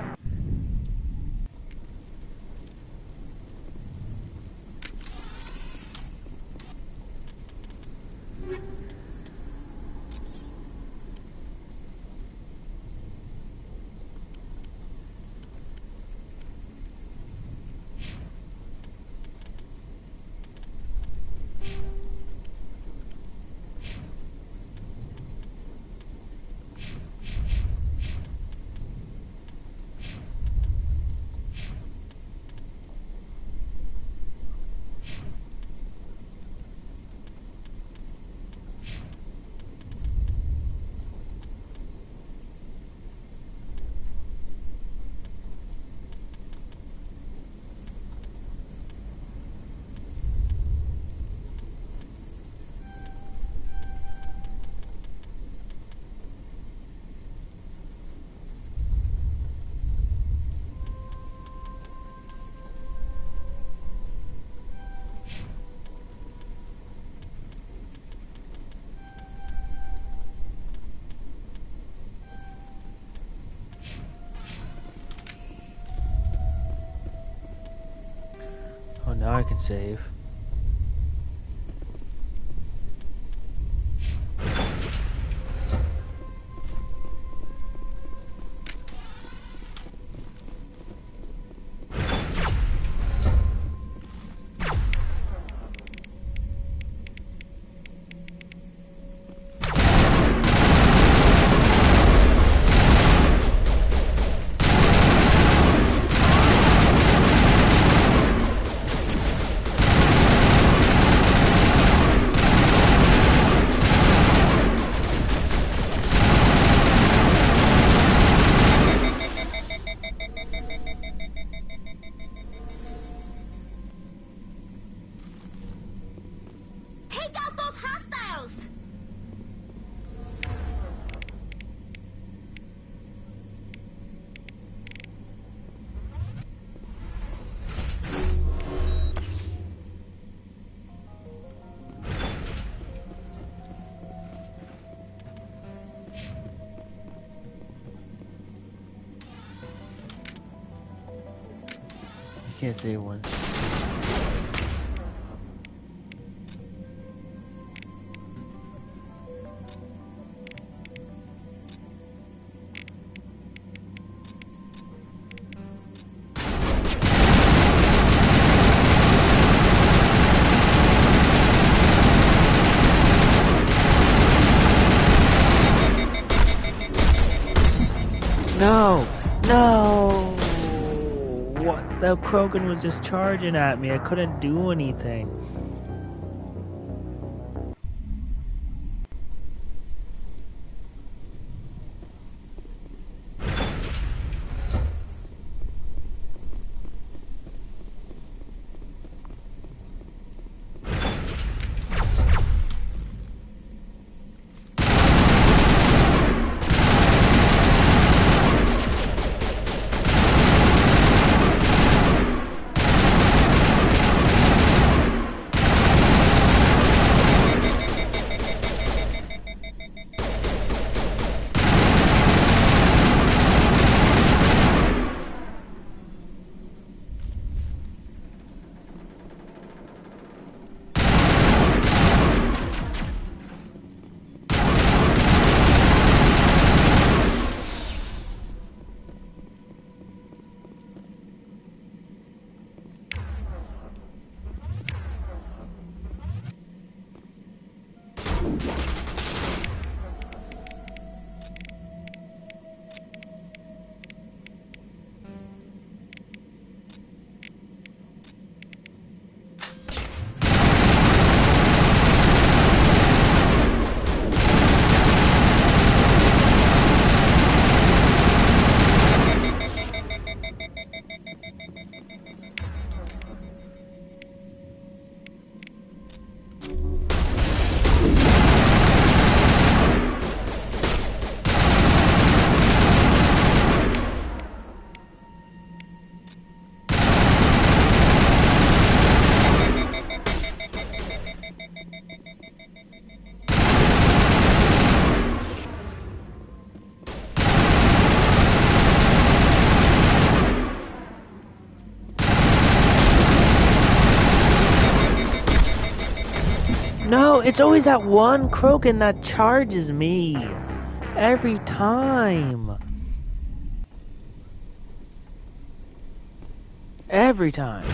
Oh, now I can save. can't save one. No! No! What? The Krogan was just charging at me. I couldn't do anything. No, it's always that one Krogan that charges me. Every time. Every time.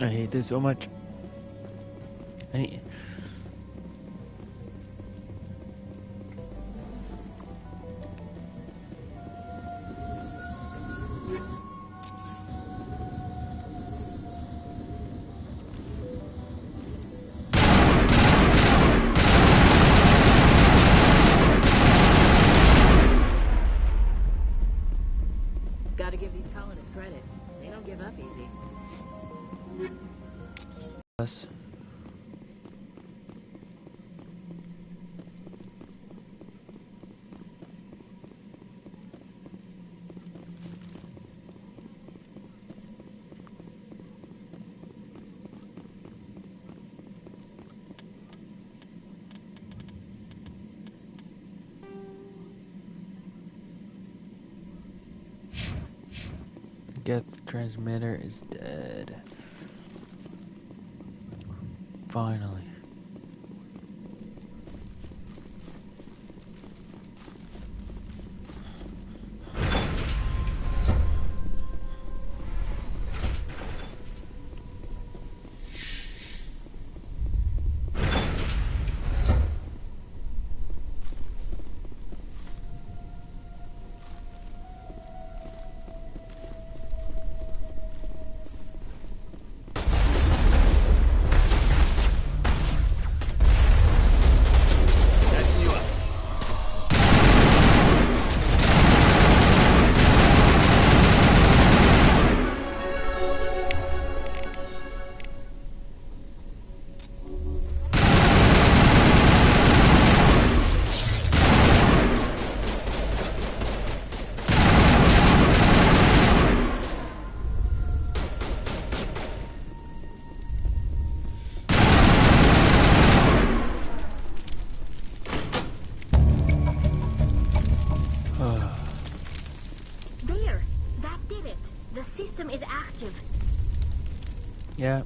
I hate this so much. Gotta give these colonists credit. They don't give up easy. Yes. Get the transmitter is dead. Finally. There! That did it! The system is active. Yeah.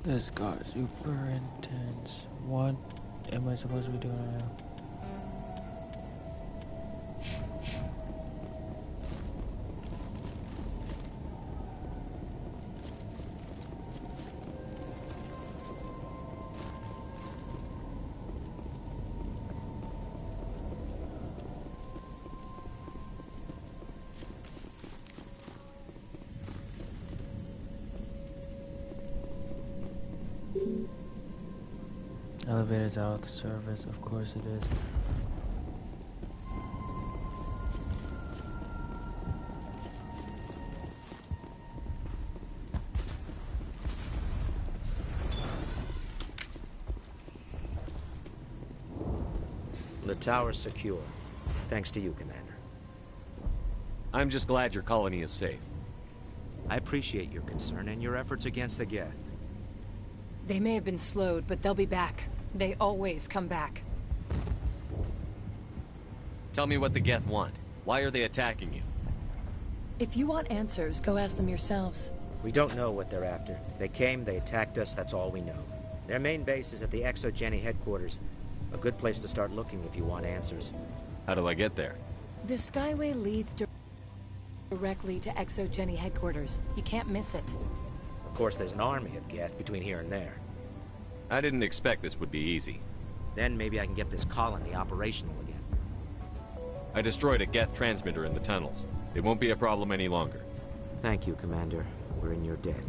This got super intense. What am I supposed to be doing right now? elevator's out of service. Of course it is. The tower's secure. Thanks to you, Commander. I'm just glad your colony is safe. I appreciate your concern and your efforts against the Geth. They may have been slowed, but they'll be back. They always come back. Tell me what the Geth want. Why are they attacking you? If you want answers, go ask them yourselves. We don't know what they're after. They came, they attacked us, that's all we know. Their main base is at the ExoGeni headquarters. A good place to start looking if you want answers. How do I get there? The Skyway leads directly to ExoGeni headquarters. You can't miss it. Of course, there's an army of Geth between here and there. I didn't expect this would be easy. Then maybe I can get this colony operational again. I destroyed a Geth transmitter in the tunnels. It won't be a problem any longer. Thank you, Commander. We're in your debt.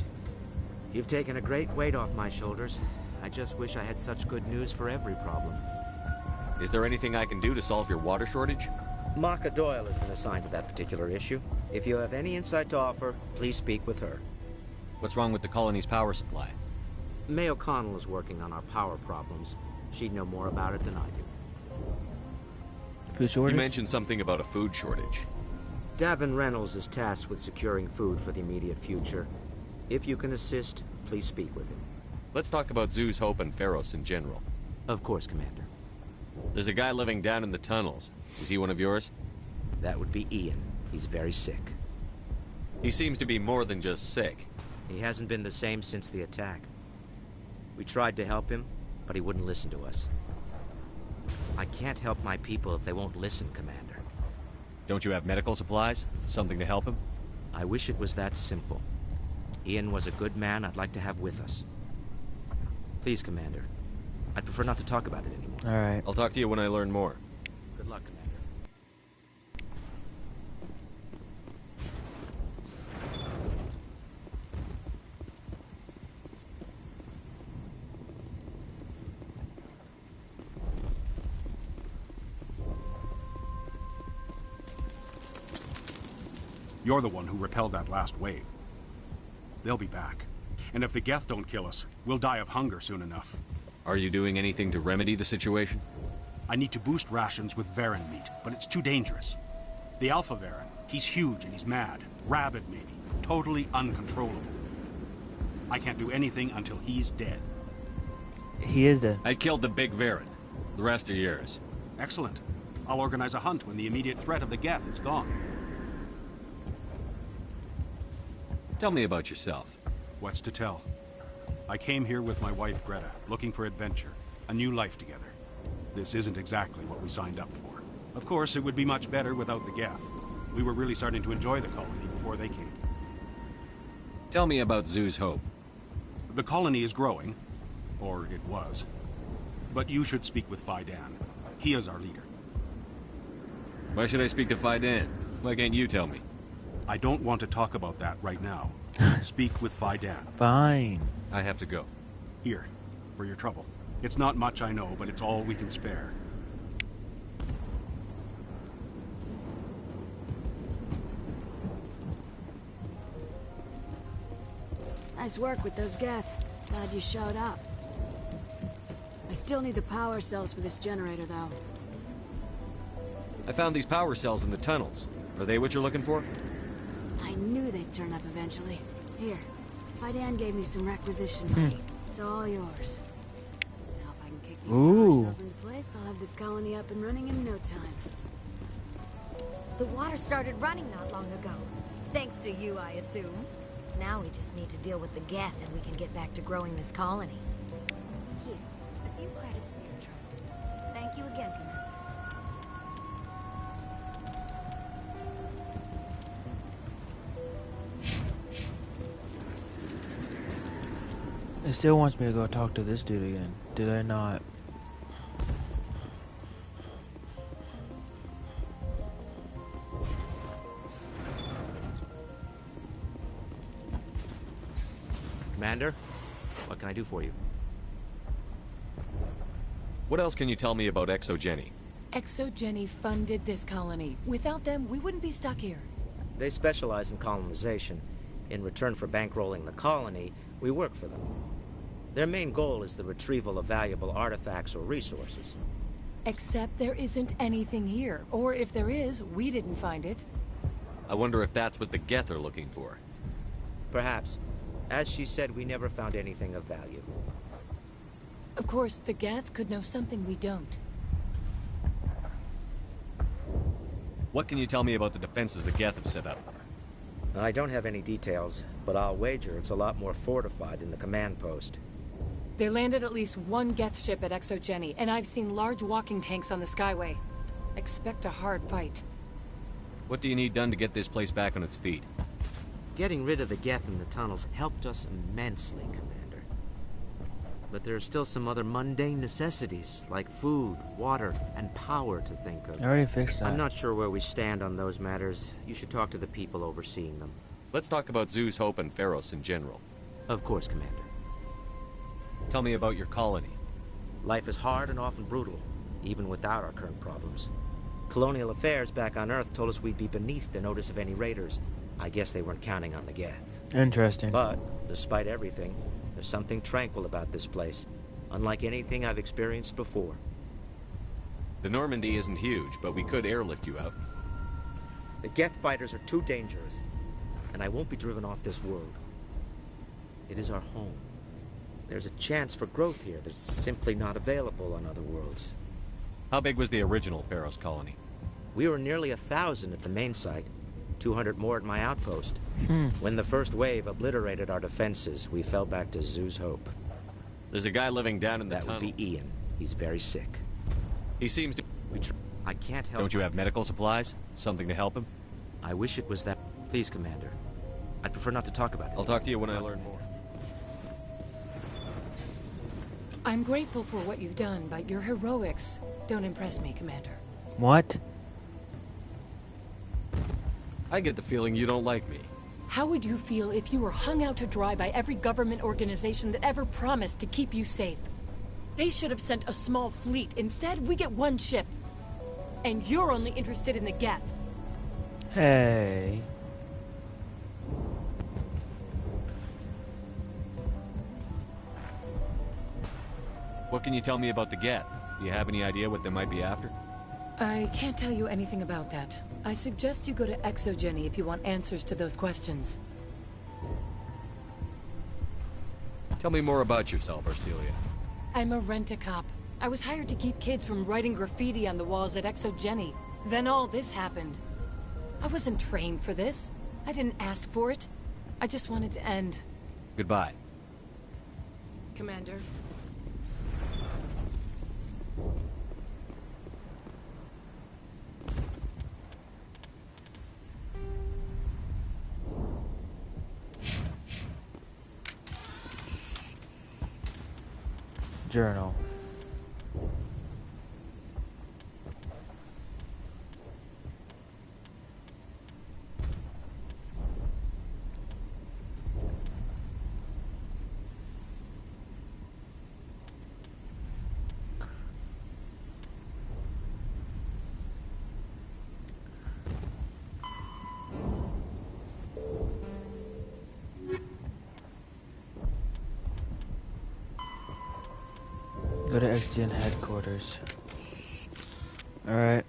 You've taken a great weight off my shoulders. I just wish I had such good news for every problem. Is there anything I can do to solve your water shortage? Maka Doyle has been assigned to that particular issue. If you have any insight to offer, please speak with her. What's wrong with the colony's power supply? May O'Connell is working on our power problems. She'd know more about it than I do. Food shortage? You mentioned something about a food shortage. Davin Reynolds is tasked with securing food for the immediate future. If you can assist, please speak with him. Let's talk about Zeus Hope and Pharos in general. Of course, Commander. There's a guy living down in the tunnels. Is he one of yours? That would be Ian. He's very sick. He seems to be more than just sick. He hasn't been the same since the attack. We tried to help him, but he wouldn't listen to us. I can't help my people if they won't listen, Commander. Don't you have medical supplies? Something to help him? I wish it was that simple. Ian was a good man I'd like to have with us. Please, Commander. I'd prefer not to talk about it anymore. Alright. I'll talk to you when I learn more. Good luck, Commander. You're the one who repelled that last wave. They'll be back. And if the Geth don't kill us, we'll die of hunger soon enough. Are you doing anything to remedy the situation? I need to boost rations with Varren meat, but it's too dangerous. The Alpha Varren, he's huge and he's mad. Rabid, maybe. Totally uncontrollable. I can't do anything until he's dead. He is dead. I killed the big Varren. The rest are yours. Excellent. I'll organize a hunt when the immediate threat of the Geth is gone. Tell me about yourself. What's to tell? I came here with my wife Greta, looking for adventure, a new life together. This isn't exactly what we signed up for. Of course, it would be much better without the Geth. We were really starting to enjoy the colony before they came. Tell me about Zeus Hope. The colony is growing, or it was. But you should speak with Faidan. He is our leader. Why should I speak to Faidan? Why can't you tell me? I don't want to talk about that right now. Speak with Faidan. Fine. I have to go. Here, for your trouble. It's not much, I know, but it's all we can spare. Nice work with those Geth. Glad you showed up. I still need the power cells for this generator, though. I found these power cells in the tunnels. Are they what you're looking for? I knew they'd turn up eventually. Here, Faidan gave me some requisition money. It's all yours. Now if I can kick these power cells into place, I'll have this colony up and running in no time. The water started running not long ago. Thanks to you, I assume. Now we just need to deal with the Geth and we can get back to growing this colony. Here, a few credits for your trouble. Thank you again, Commander. It still wants me to go talk to this dude again. Did I not? Commander, what can I do for you? What else can you tell me about ExoGeni? ExoGeni funded this colony. Without them, we wouldn't be stuck here. They specialize in colonization. In return for bankrolling the colony, we work for them. Their main goal is the retrieval of valuable artifacts or resources. Except there isn't anything here. Or if there is, we didn't find it. I wonder if that's what the Geth are looking for. Perhaps. As she said, we never found anything of value. Of course, the Geth could know something we don't. What can you tell me about the defenses the Geth have set up? I don't have any details, but I'll wager it's a lot more fortified than the command post. They landed at least one Geth ship at ExoGeni, and I've seen large walking tanks on the Skyway. Expect a hard fight. What do you need done to get this place back on its feet? Getting rid of the Geth in the tunnels helped us immensely, Commander. But there are still some other mundane necessities, like food, water, and power to think of. I already fixed that. I'm not sure where we stand on those matters. You should talk to the people overseeing them. Let's talk about Zhu's Hope and Pharos in general. Of course, Commander. Tell me about your colony. Life is hard and often brutal, even without our current problems. Colonial affairs back on Earth told us we'd be beneath the notice of any raiders. I guess they weren't counting on the Geth. Interesting. But, despite everything, there's something tranquil about this place, unlike anything I've experienced before. The Normandy isn't huge, but we could airlift you out. The Geth fighters are too dangerous, and I won't be driven off this world. It is our home. There's a chance for growth here that's simply not available on other worlds. How big was the original Pharos colony? We were nearly 1,000 at the main site, 200 more at my outpost. When the first wave obliterated our defenses, we fell back to Zhu's Hope. There's a guy living down in the tunnel. That would be Ian. He's very sick. He seems to... I can't help... Don't you have medical supplies? Something to help him? I wish it was that... Please, Commander. I'd prefer not to talk about it. I'll talk to you when I learn more. I'm grateful for what you've done, but your heroics don't impress me, Commander. What? I get the feeling you don't like me. How would you feel if you were hung out to dry by every government organization that ever promised to keep you safe? They should have sent a small fleet. Instead, we get one ship. And you're only interested in the Geth. Hey. What can you tell me about the Geth? Do you have any idea what they might be after? I can't tell you anything about that. I suggest you go to ExoGeni if you want answers to those questions. Tell me more about yourself, Arcelia. I'm a rent-a-cop. I was hired to keep kids from writing graffiti on the walls at ExoGeni. Then all this happened. I wasn't trained for this. I didn't ask for it. I just wanted to end. Goodbye. Commander. Journal. Go to XDN headquarters. Alright.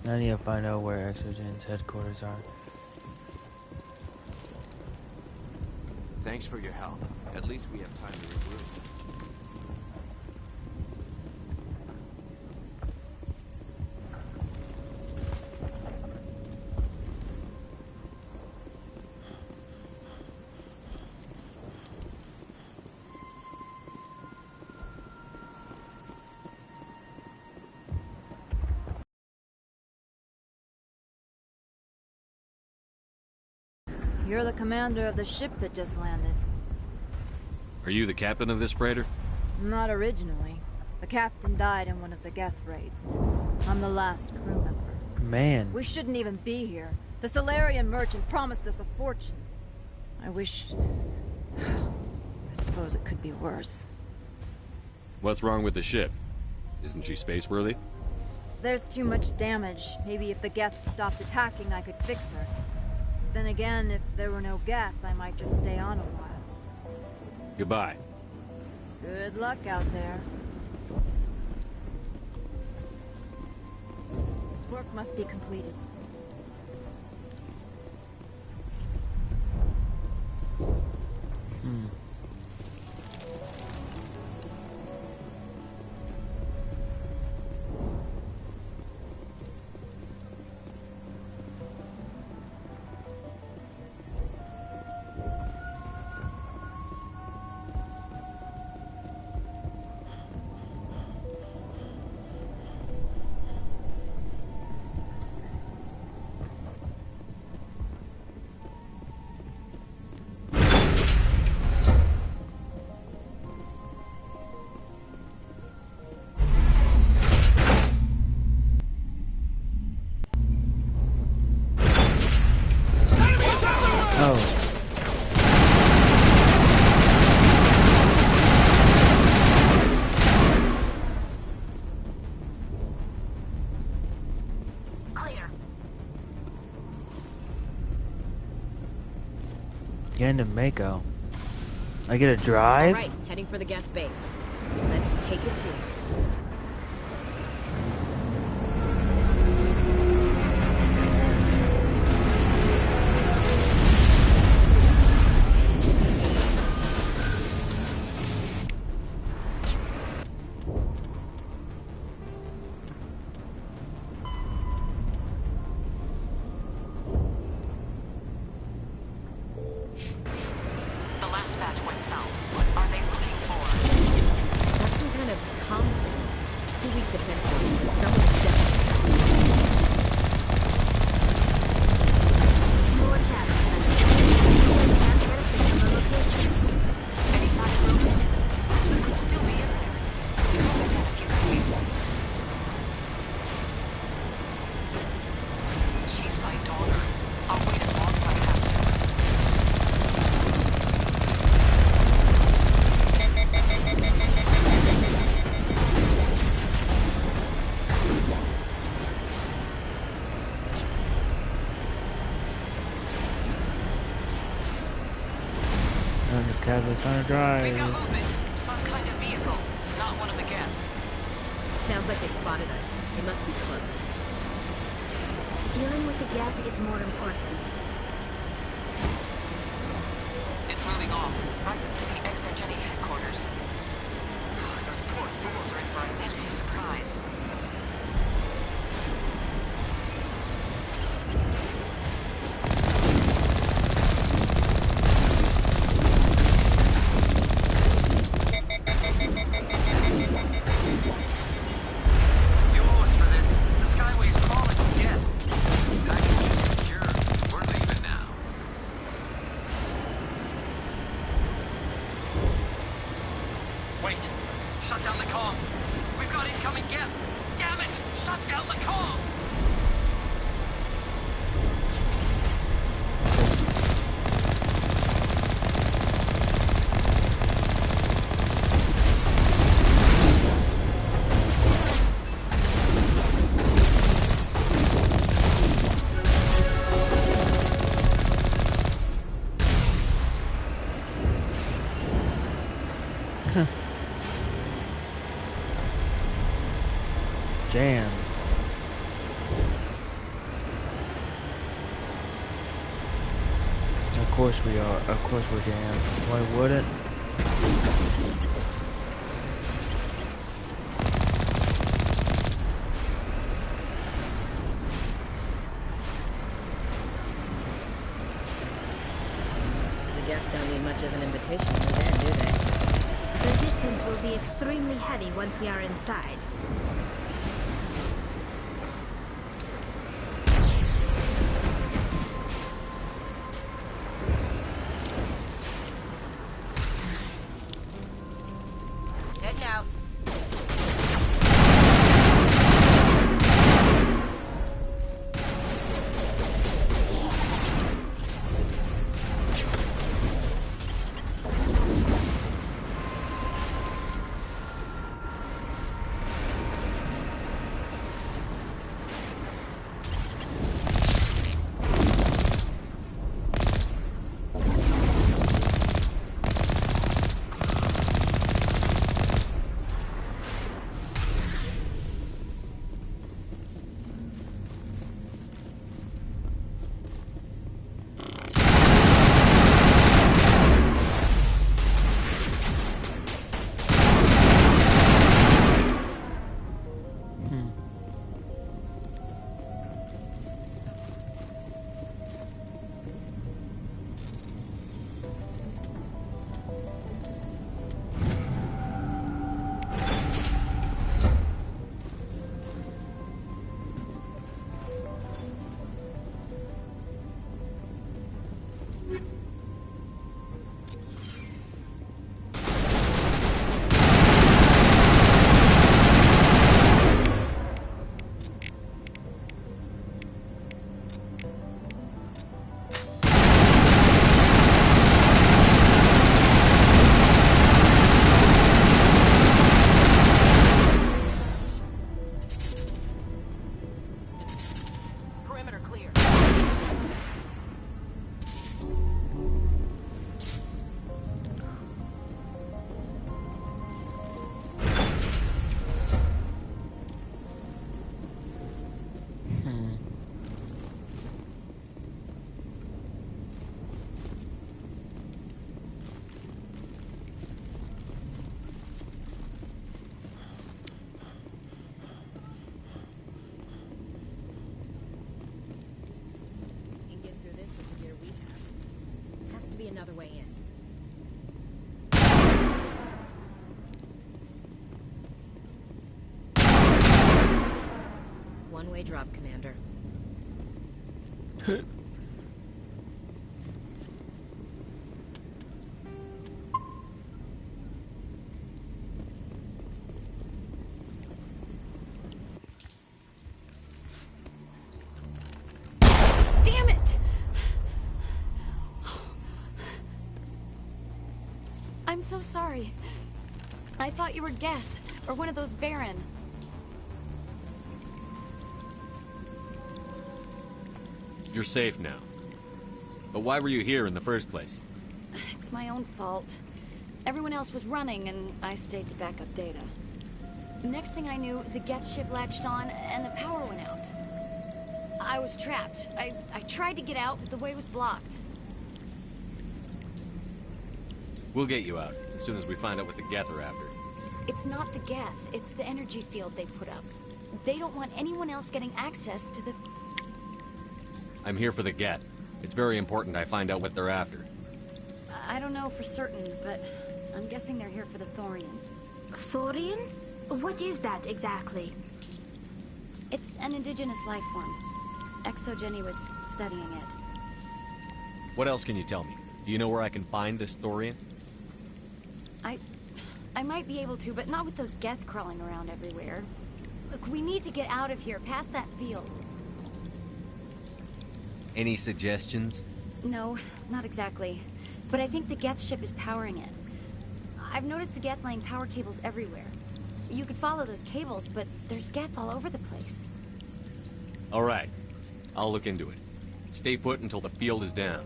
I need to find out where ExoGen's headquarters are. Thanks for your help. At least we have time to regroup. You're the commander of the ship that just landed. Are you the captain of this freighter? Not originally. The captain died in one of the Geth raids. I'm the last crew member. Man. We shouldn't even be here. The Solarian merchant promised us a fortune. I wish... I suppose it could be worse. What's wrong with the ship? Isn't she space-worthy? There's too much damage. Maybe if the Geth stopped attacking, I could fix her. Then again, if there were no Geth, I might just stay on a while. Goodbye. Good luck out there. This work must be completed. Getting to Mako. I get a drive? Alright, heading for the Geth base. Let's take it to. I'm just casually trying to drive. We've got movement. Some kind of vehicle. Not one of the Geth. Sounds like they've spotted us. They must be close. Dealing with the Geth is more important. It's moving off. Right to the Exarcheni headquarters. Oh, those poor fools are in for a nasty surprise. Jam. Of course we are. Of course we're jammed. Why wouldn't? The Geth don't need much of an invitation to there, do they? Resistance will be extremely heavy once we are inside. one-way drop, Commander. Damn it! I'm so sorry. I thought you were Geth, or one of those Baron. You're safe now. But why were you here in the first place? It's my own fault. Everyone else was running, and I stayed to back up data. Next thing I knew, the Geth ship latched on, and the power went out. I was trapped. I tried to get out, but the way was blocked. We'll get you out, as soon as we find out what the Geth are after. It's not the Geth, it's the energy field they put up. They don't want anyone else getting access to the... I'm here for the Geth. It's very important I find out what they're after. I don't know for certain, but I'm guessing they're here for the Thorian. Thorian? What is that exactly? It's an indigenous life form. ExoGenny was studying it. What else can you tell me? Do you know where I can find this Thorian? I might be able to, but not with those Geth crawling around everywhere. Look, we need to get out of here, past that field. Any suggestions? No, not exactly. But I think the Geth ship is powering it. I've noticed the Geth laying power cables everywhere. You could follow those cables, but there's Geth all over the place. All right. I'll look into it. Stay put until the field is down.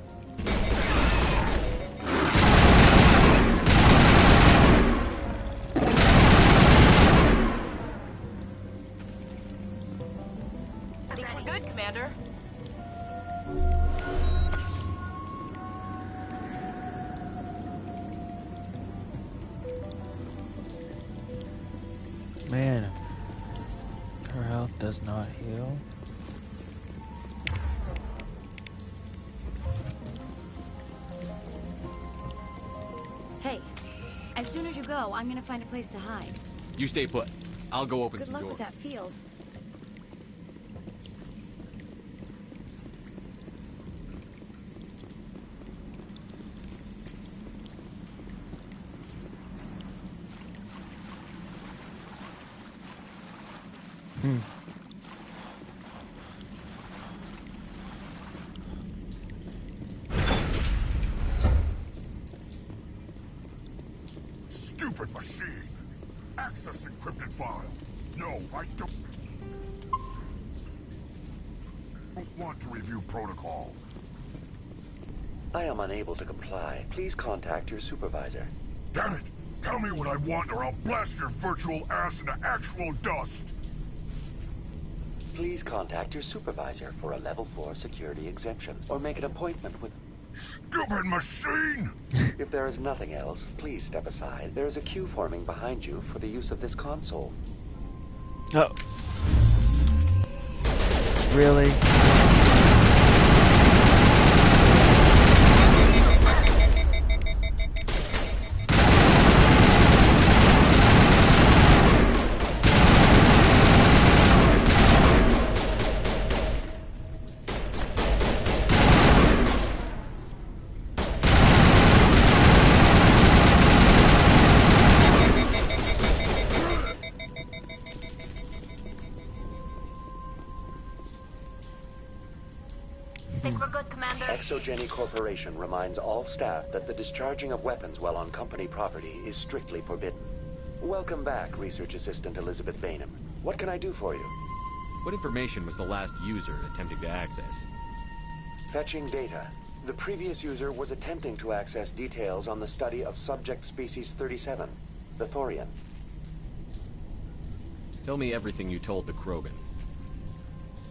I think we're good, Commander. Man, her health does not heal. Hey, as soon as you go, I'm gonna find a place to hide. You stay put. I'll go open Good some luck doors. with that field. Stupid machine! Access encrypted file. No, I don't want to review protocol. I am unable to comply. Please contact your supervisor. Damn it! Tell me what I want or I'll blast your virtual ass into actual dust! Please contact your supervisor for a level 4 security exemption, or make an appointment with... Stupid machine! If there is nothing else, please step aside. There is a queue forming behind you for the use of this console. Oh. Really? ExoGenny Corporation reminds all staff that the discharging of weapons while on company property is strictly forbidden. Welcome back, Research Assistant Elizabeth Bainham. What can I do for you? What information was the last user attempting to access? Fetching data. The previous user was attempting to access details on the study of subject species 37, the Thorian. Tell me everything you told the Krogan.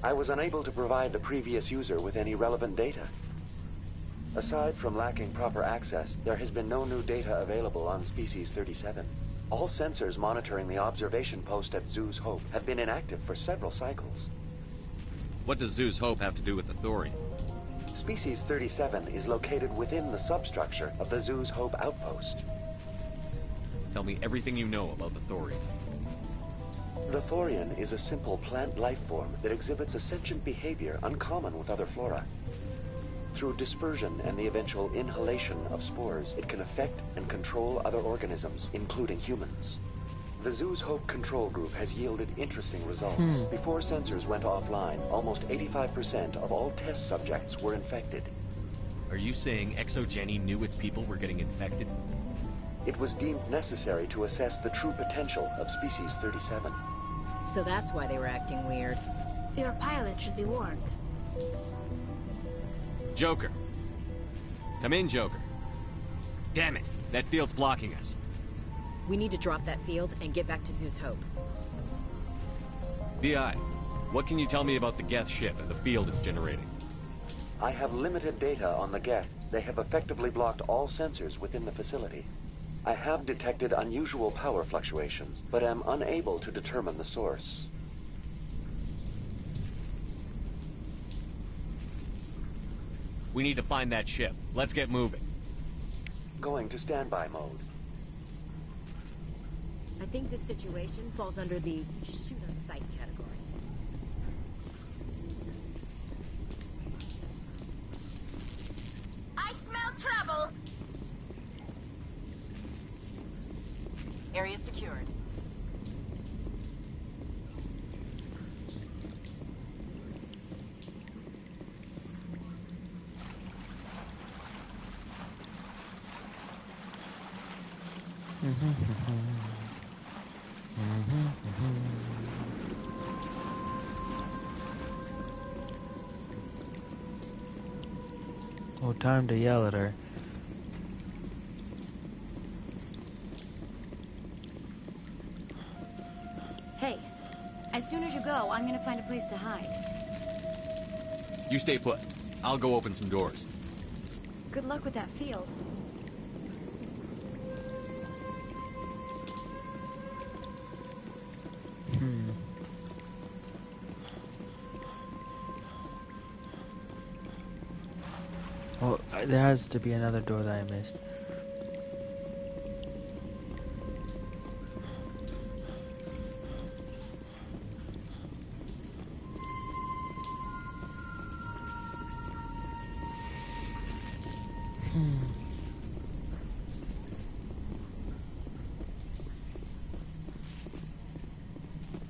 I was unable to provide the previous user with any relevant data. Aside from lacking proper access, there has been no new data available on Species 37. All sensors monitoring the observation post at Zhu's Hope have been inactive for several cycles. What does Zhu's Hope have to do with the Thorian? Species 37 is located within the substructure of the Zhu's Hope outpost. Tell me everything you know about the Thorian. The thorian is a simple plant life form that exhibits a sentient behavior uncommon with other flora. Through dispersion and the eventual inhalation of spores, it can affect and control other organisms, including humans. The Zoo's Hope control group has yielded interesting results. Before sensors went offline, almost 85% of all test subjects were infected. Are you saying ExoGeni knew its people were getting infected? It was deemed necessary to assess the true potential of Species 37. So that's why they were acting weird. Your pilot should be warned. Joker. Come in, Joker. Damn it, that field's blocking us. We need to drop that field and get back to Zoo's Hope. VI, what can you tell me about the Geth ship and the field it's generating? I have limited data on the Geth. They have effectively blocked all sensors within the facility. I have detected unusual power fluctuations, but am unable to determine the source. We need to find that ship. Let's get moving. Going to standby mode. I think this situation falls under the shoot-on-sight category. I smell trouble! Area secured. No time to yell at her. Hey, as soon as you go, I'm gonna find a place to hide. You stay put. I'll go open some doors. Good luck with that field. Well, there has to be another door that I missed.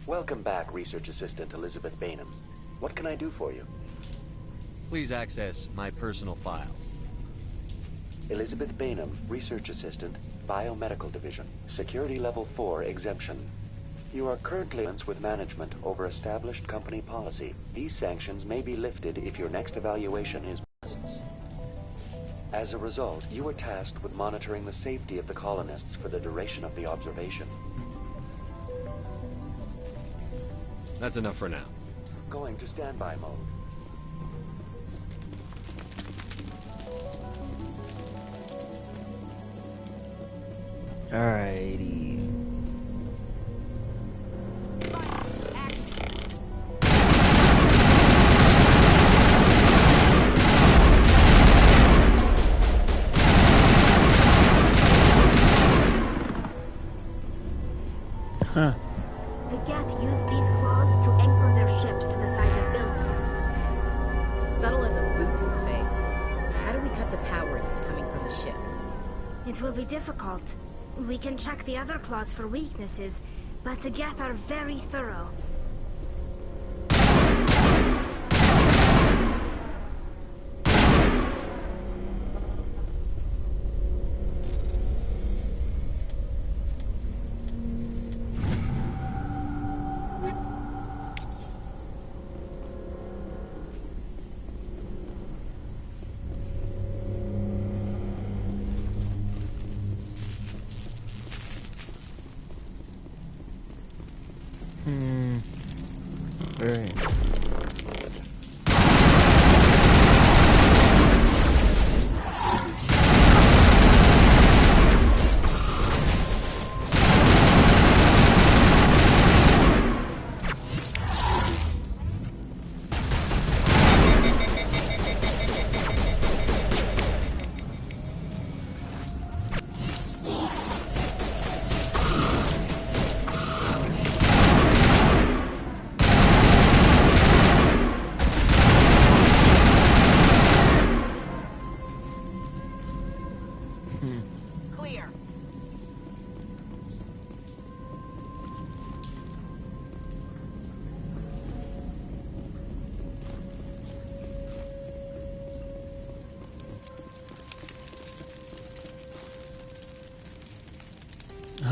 Welcome back, Research Assistant Elizabeth Bainham. What can I do for you? Please access my personal files. Elizabeth Bainham, Research Assistant, Biomedical Division, Security Level 4 exemption. You are currently with management over established company policy. These sanctions may be lifted if your next evaluation is passed. As a result, you are tasked with monitoring the safety of the colonists for the duration of the observation. That's enough for now. Going to standby mode. Alrighty. Huh. The Geth use these claws to anchor their ships to the sides of buildings. Subtle as a boot to the face. How do we cut the power if it's coming from the ship? It will be difficult. We can check the other claws for weaknesses, but the Geth are very thorough. Very.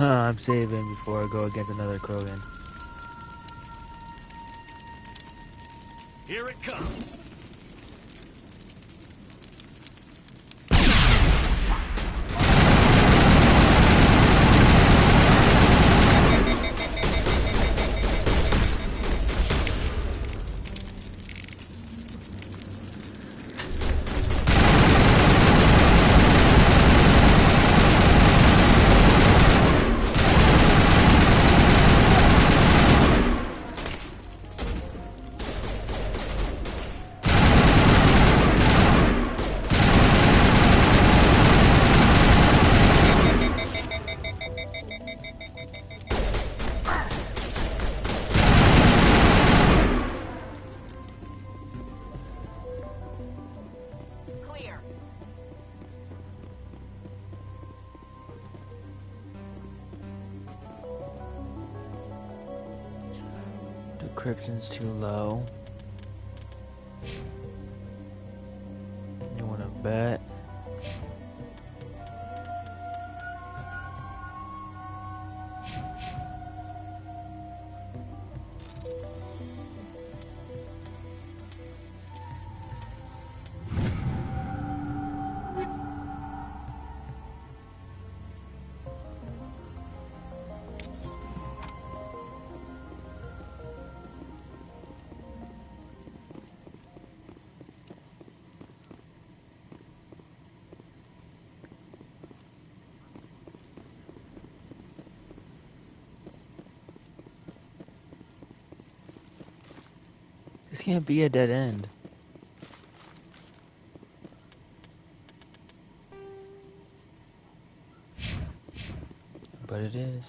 I'm saving before I go against another Krogan. Here it comes. Decryption's too low. You wanna bet? This can't be a dead end. But it is.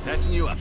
Patching you up.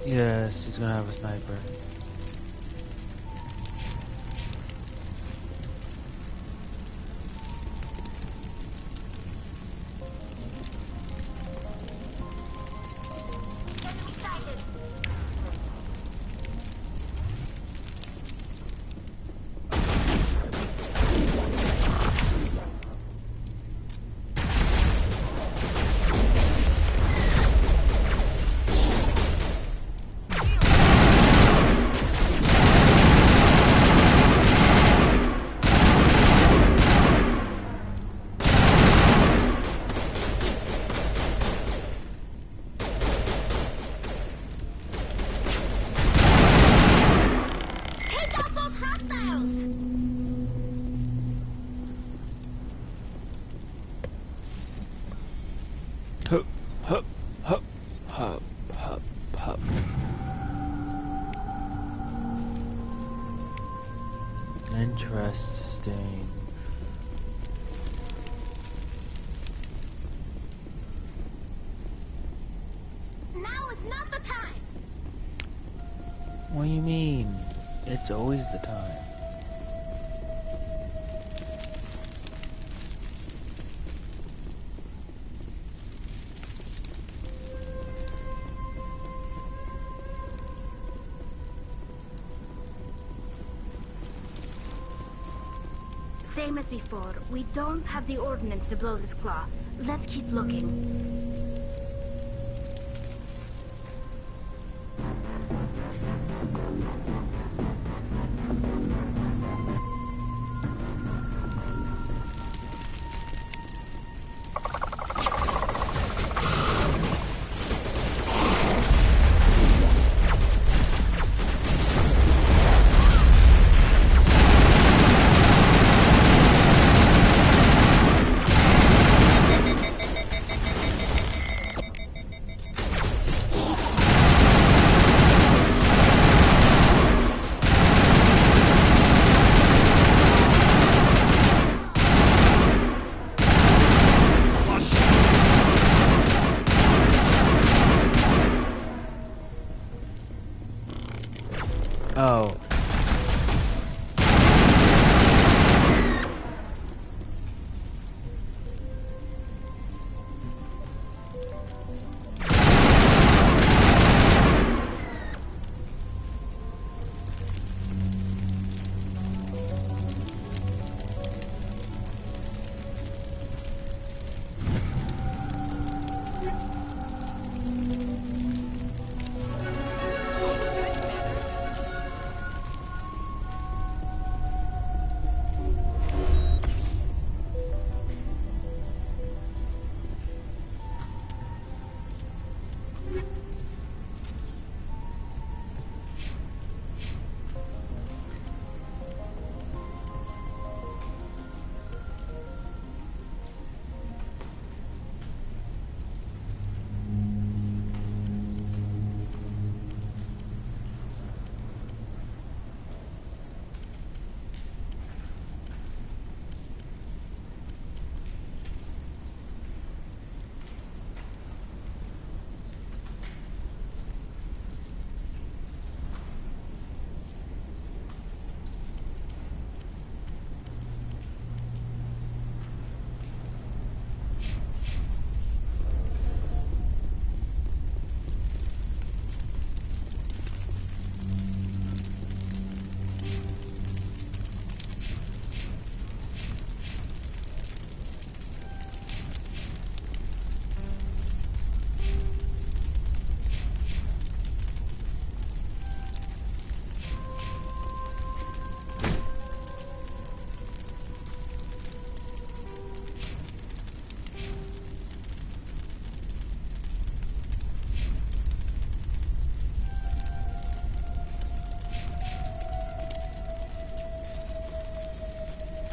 Yes, he's gonna have a sniper. Hup. Interesting. Now is not the time. What do you mean? It's always the time. Same as before. We don't have the ordnance to blow this claw. Let's keep looking. Oh.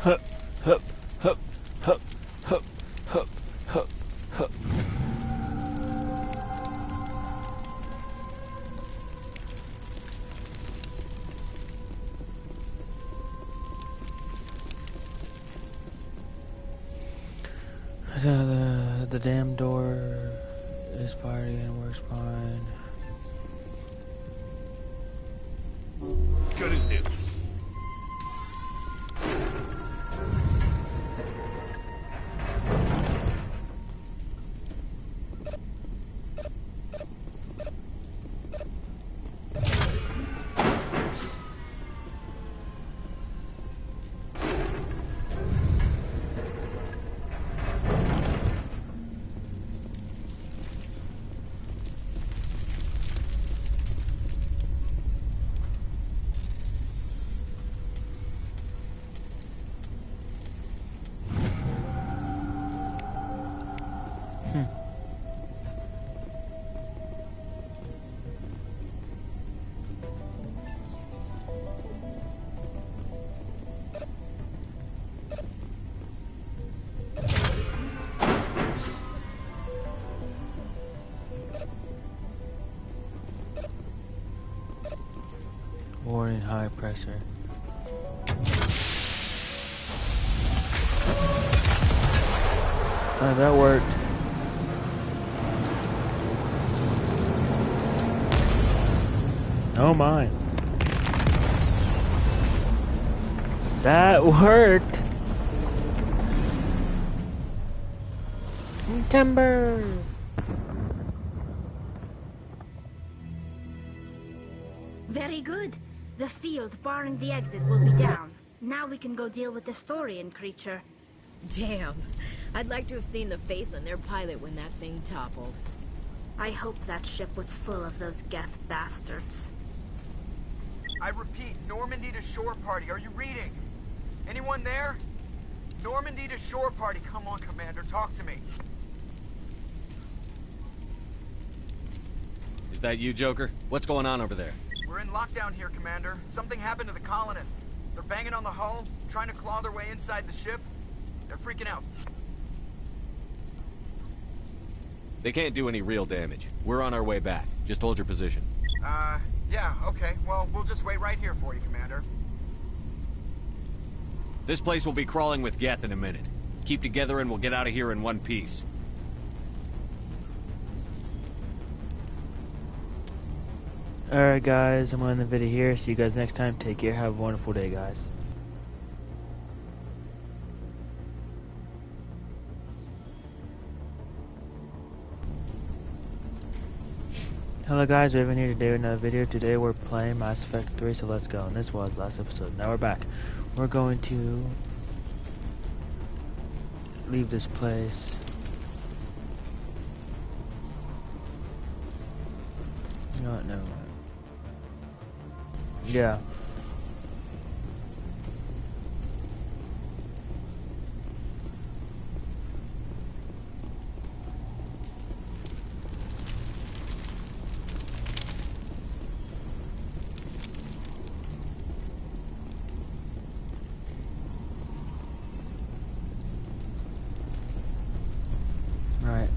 Hup, hup, hup, hup, hup, hup, hup, hup. The damn door is firing and works fine. Got his name. Warning, high pressure. Oh, that worked. Oh my. That worked. Timber. Very good. The field barring the exit will be down. Now we can go deal with the Thorian creature. Damn. I'd like to have seen the face on their pilot when that thing toppled. I hope that ship was full of those Geth bastards. I repeat, Normandy to shore party. Are you reading? Anyone there? Normandy to shore party. Come on, Commander. Talk to me. Is that you, Joker? What's going on over there? We're in lockdown here, Commander. Something happened to the colonists. They're banging on the hull, trying to claw their way inside the ship. They're freaking out. They can't do any real damage. We're on our way back. Just hold your position. Yeah, okay. Well, we'll just wait right here for you, Commander. This place will be crawling with Geth in a minute. Keep together and we'll get out of here in one piece. Alright guys, I'm going to end the video here. See you guys next time. Take care. Have a wonderful day, guys. Hello guys, Raven here today with another video. Today we're playing Mass Effect 3, so let's go. And this was last episode. Now we're back. We're going to leave this place. You know what, no. Yeah. Right.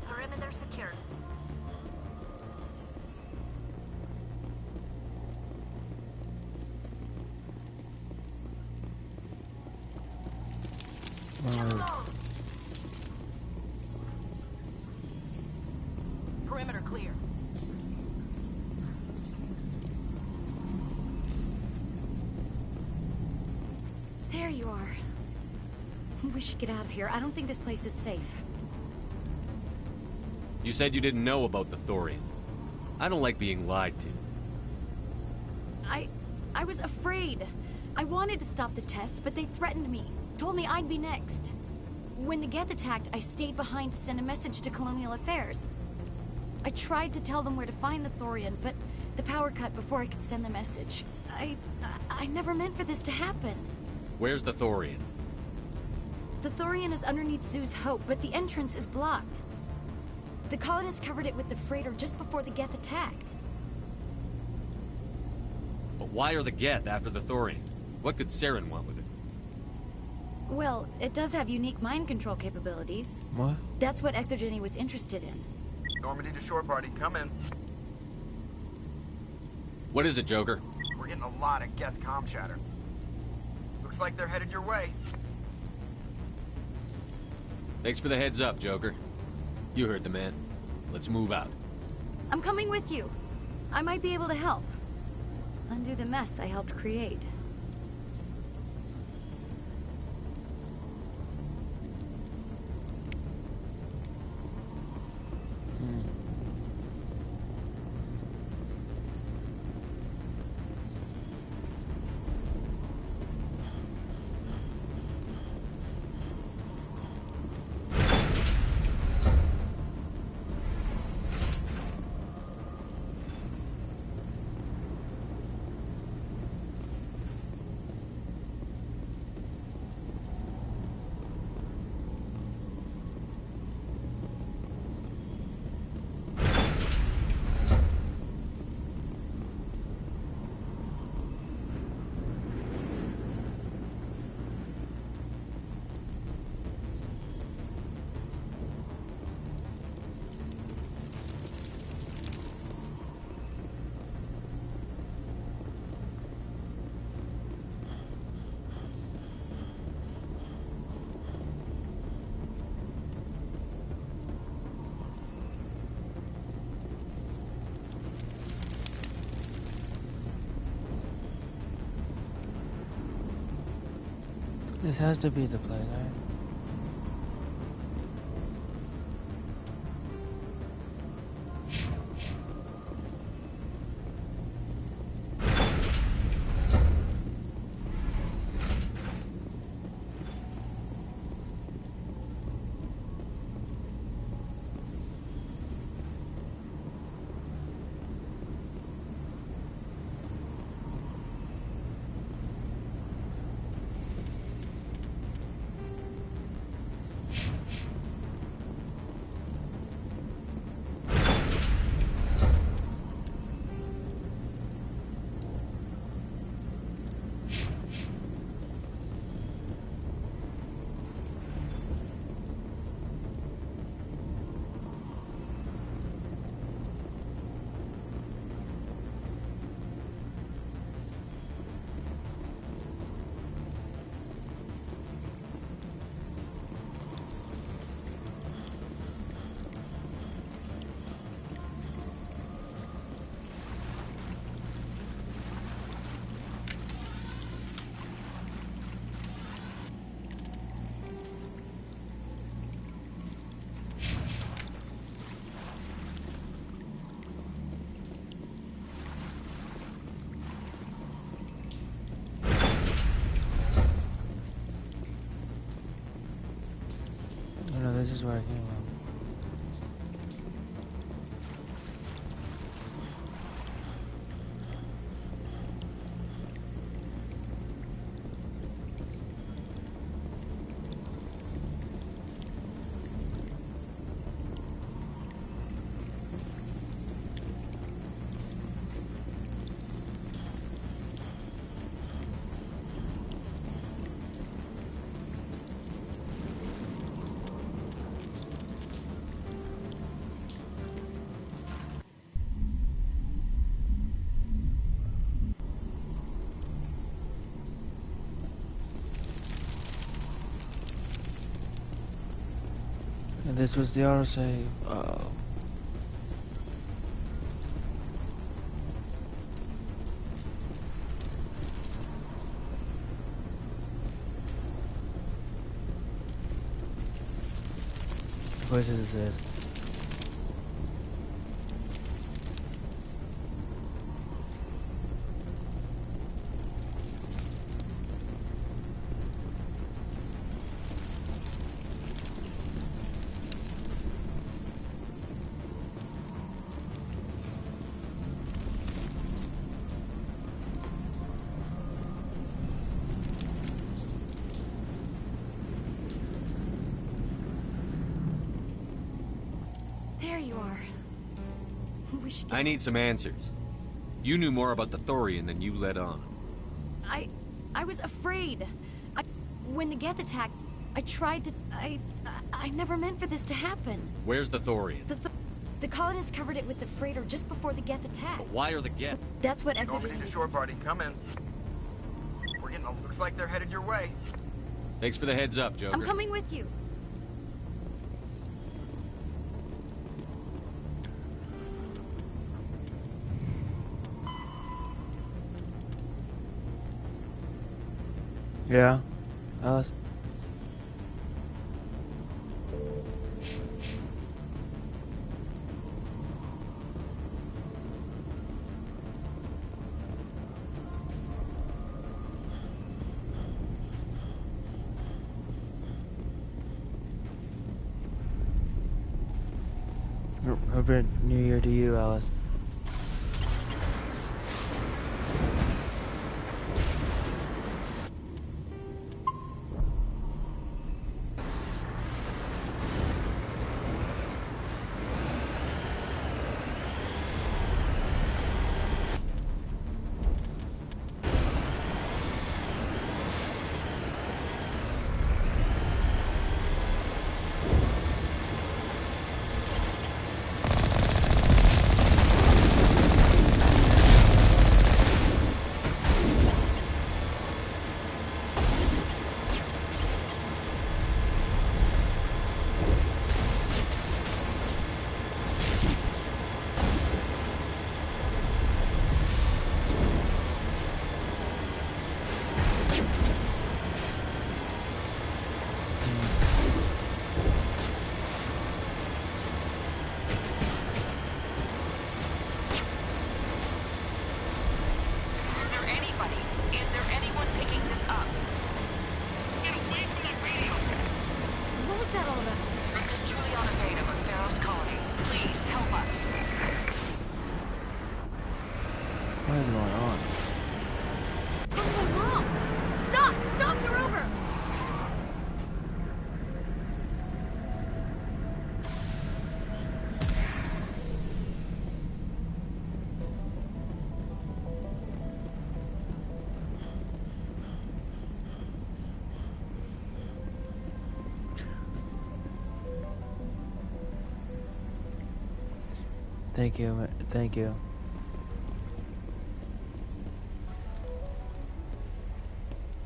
Perimeter secured. Perimeter clear. There you are. We should get out of here. I don't think this place is safe. You said you didn't know about the Thorian. I don't like being lied to. I was afraid. I wanted to stop the tests, but they threatened me. Told me I'd be next. When the Geth attacked, I stayed behind to send a message to Colonial Affairs. I tried to tell them where to find the Thorian, but the power cut before I could send the message. I never meant for this to happen. Where's the Thorian? The Thorian is underneath Zoo's Hope, but the entrance is blocked. The colonists covered it with the freighter just before the Geth attacked. But why are the Geth after the Thorian? What could Saren want with it? Well, it does have unique mind control capabilities. What? That's what Exogeny was interested in. Normandy to shore party. Come in. What is it, Joker? We're getting a lot of Geth comm chatter. Looks like they're headed your way. Thanks for the heads up, Joker. You heard the man. Let's move out. I'm coming with you. I might be able to help. Undo the mess I helped create. This has to be the place, right? This is where I came from. And this was the autosave. Oh. What is this? There you are. We should get... I need some answers. You knew more about the Thorian than you let on. I was afraid. When the Geth attacked, I tried to... I never meant for this to happen. Where's the Thorian? The colonists covered it with the freighter just before the Geth attacked. But why are the Geth? That's what Normandy to shore party, come in. We're getting... Looks like they're headed your way. Thanks for the heads up, Joker. I'm coming with you. Yeah, Alice. Happy New Year to you, Alice. Thank you, thank you.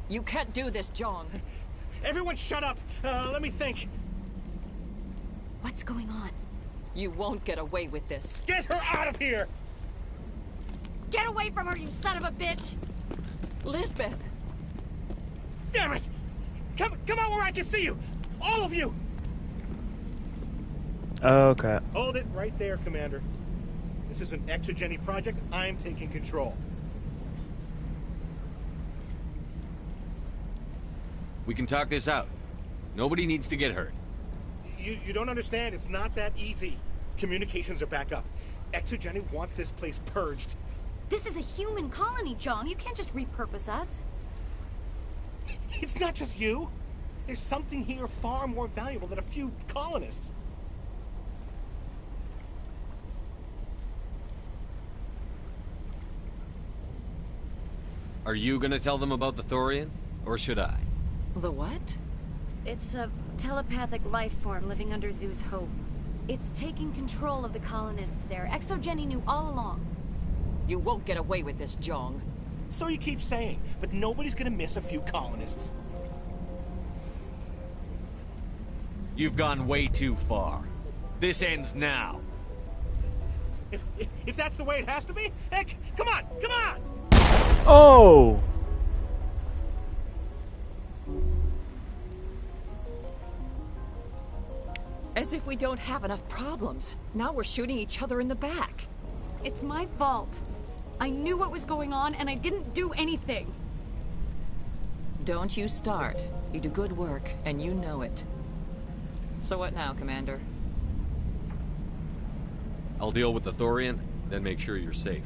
You can't do this, Jong. Everyone shut up! Let me think. What's going on? You won't get away with this. Get her out of here! Get away from her, you son of a bitch! Lisbeth! Damn it! Come out where I can see you! All of you! Okay. Hold it right there, Commander. This is an Exogeny project. I'm taking control. We can talk this out. Nobody needs to get hurt. You don't understand. It's not that easy. Communications are back up. Exogeny wants this place purged. This is a human colony, Jong. You can't just repurpose us. It's not just you. There's something here far more valuable than a few colonists. Are you gonna tell them about the Thorian? Or should I? The what? It's a telepathic life form living under Zoo's Hope. It's taking control of the colonists there. Exogeny knew all along. You won't get away with this, Jong. So you keep saying, but nobody's gonna miss a few colonists. You've gone way too far. This ends now. If that's the way it has to be, heck, come on! Oh! As if we don't have enough problems. Now we're shooting each other in the back. It's my fault. I knew what was going on, and I didn't do anything. Don't you start. You do good work, and you know it. So what now, Commander? I'll deal with the Thorian, then make sure you're safe.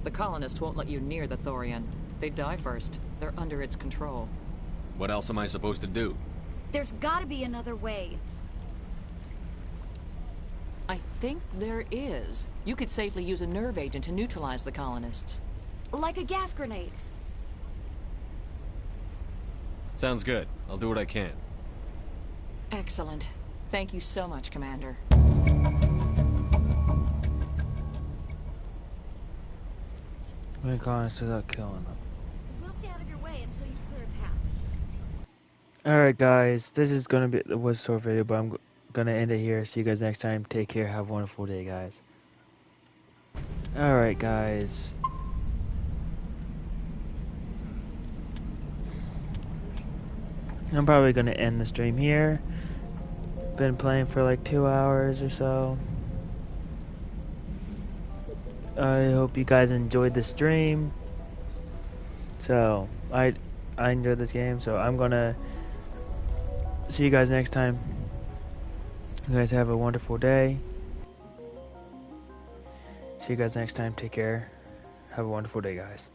The colonists won't let you near the Thorian. They die first. They're under its control. What else am I supposed to do? There's gotta be another way. I think there is. You could safely use a nerve agent to neutralize the colonists. Like a gas grenade. Sounds good. I'll do what I can. Excellent. Thank you so much, Commander. We call us without killing them. We'll stay out of your way until you clear a path. Alright guys, this is gonna be the Woods Tour video, but I'm gonna end it here. See you guys next time. Take care. Have a wonderful day, guys. Alright guys. I'm probably gonna end the stream here. Been playing for like 2 hours or so. I hope you guys enjoyed the stream. So I enjoyed this game, so I'm gonna see you guys next time. You guys have a wonderful day. See you guys next time. Take care. Have a wonderful day, guys.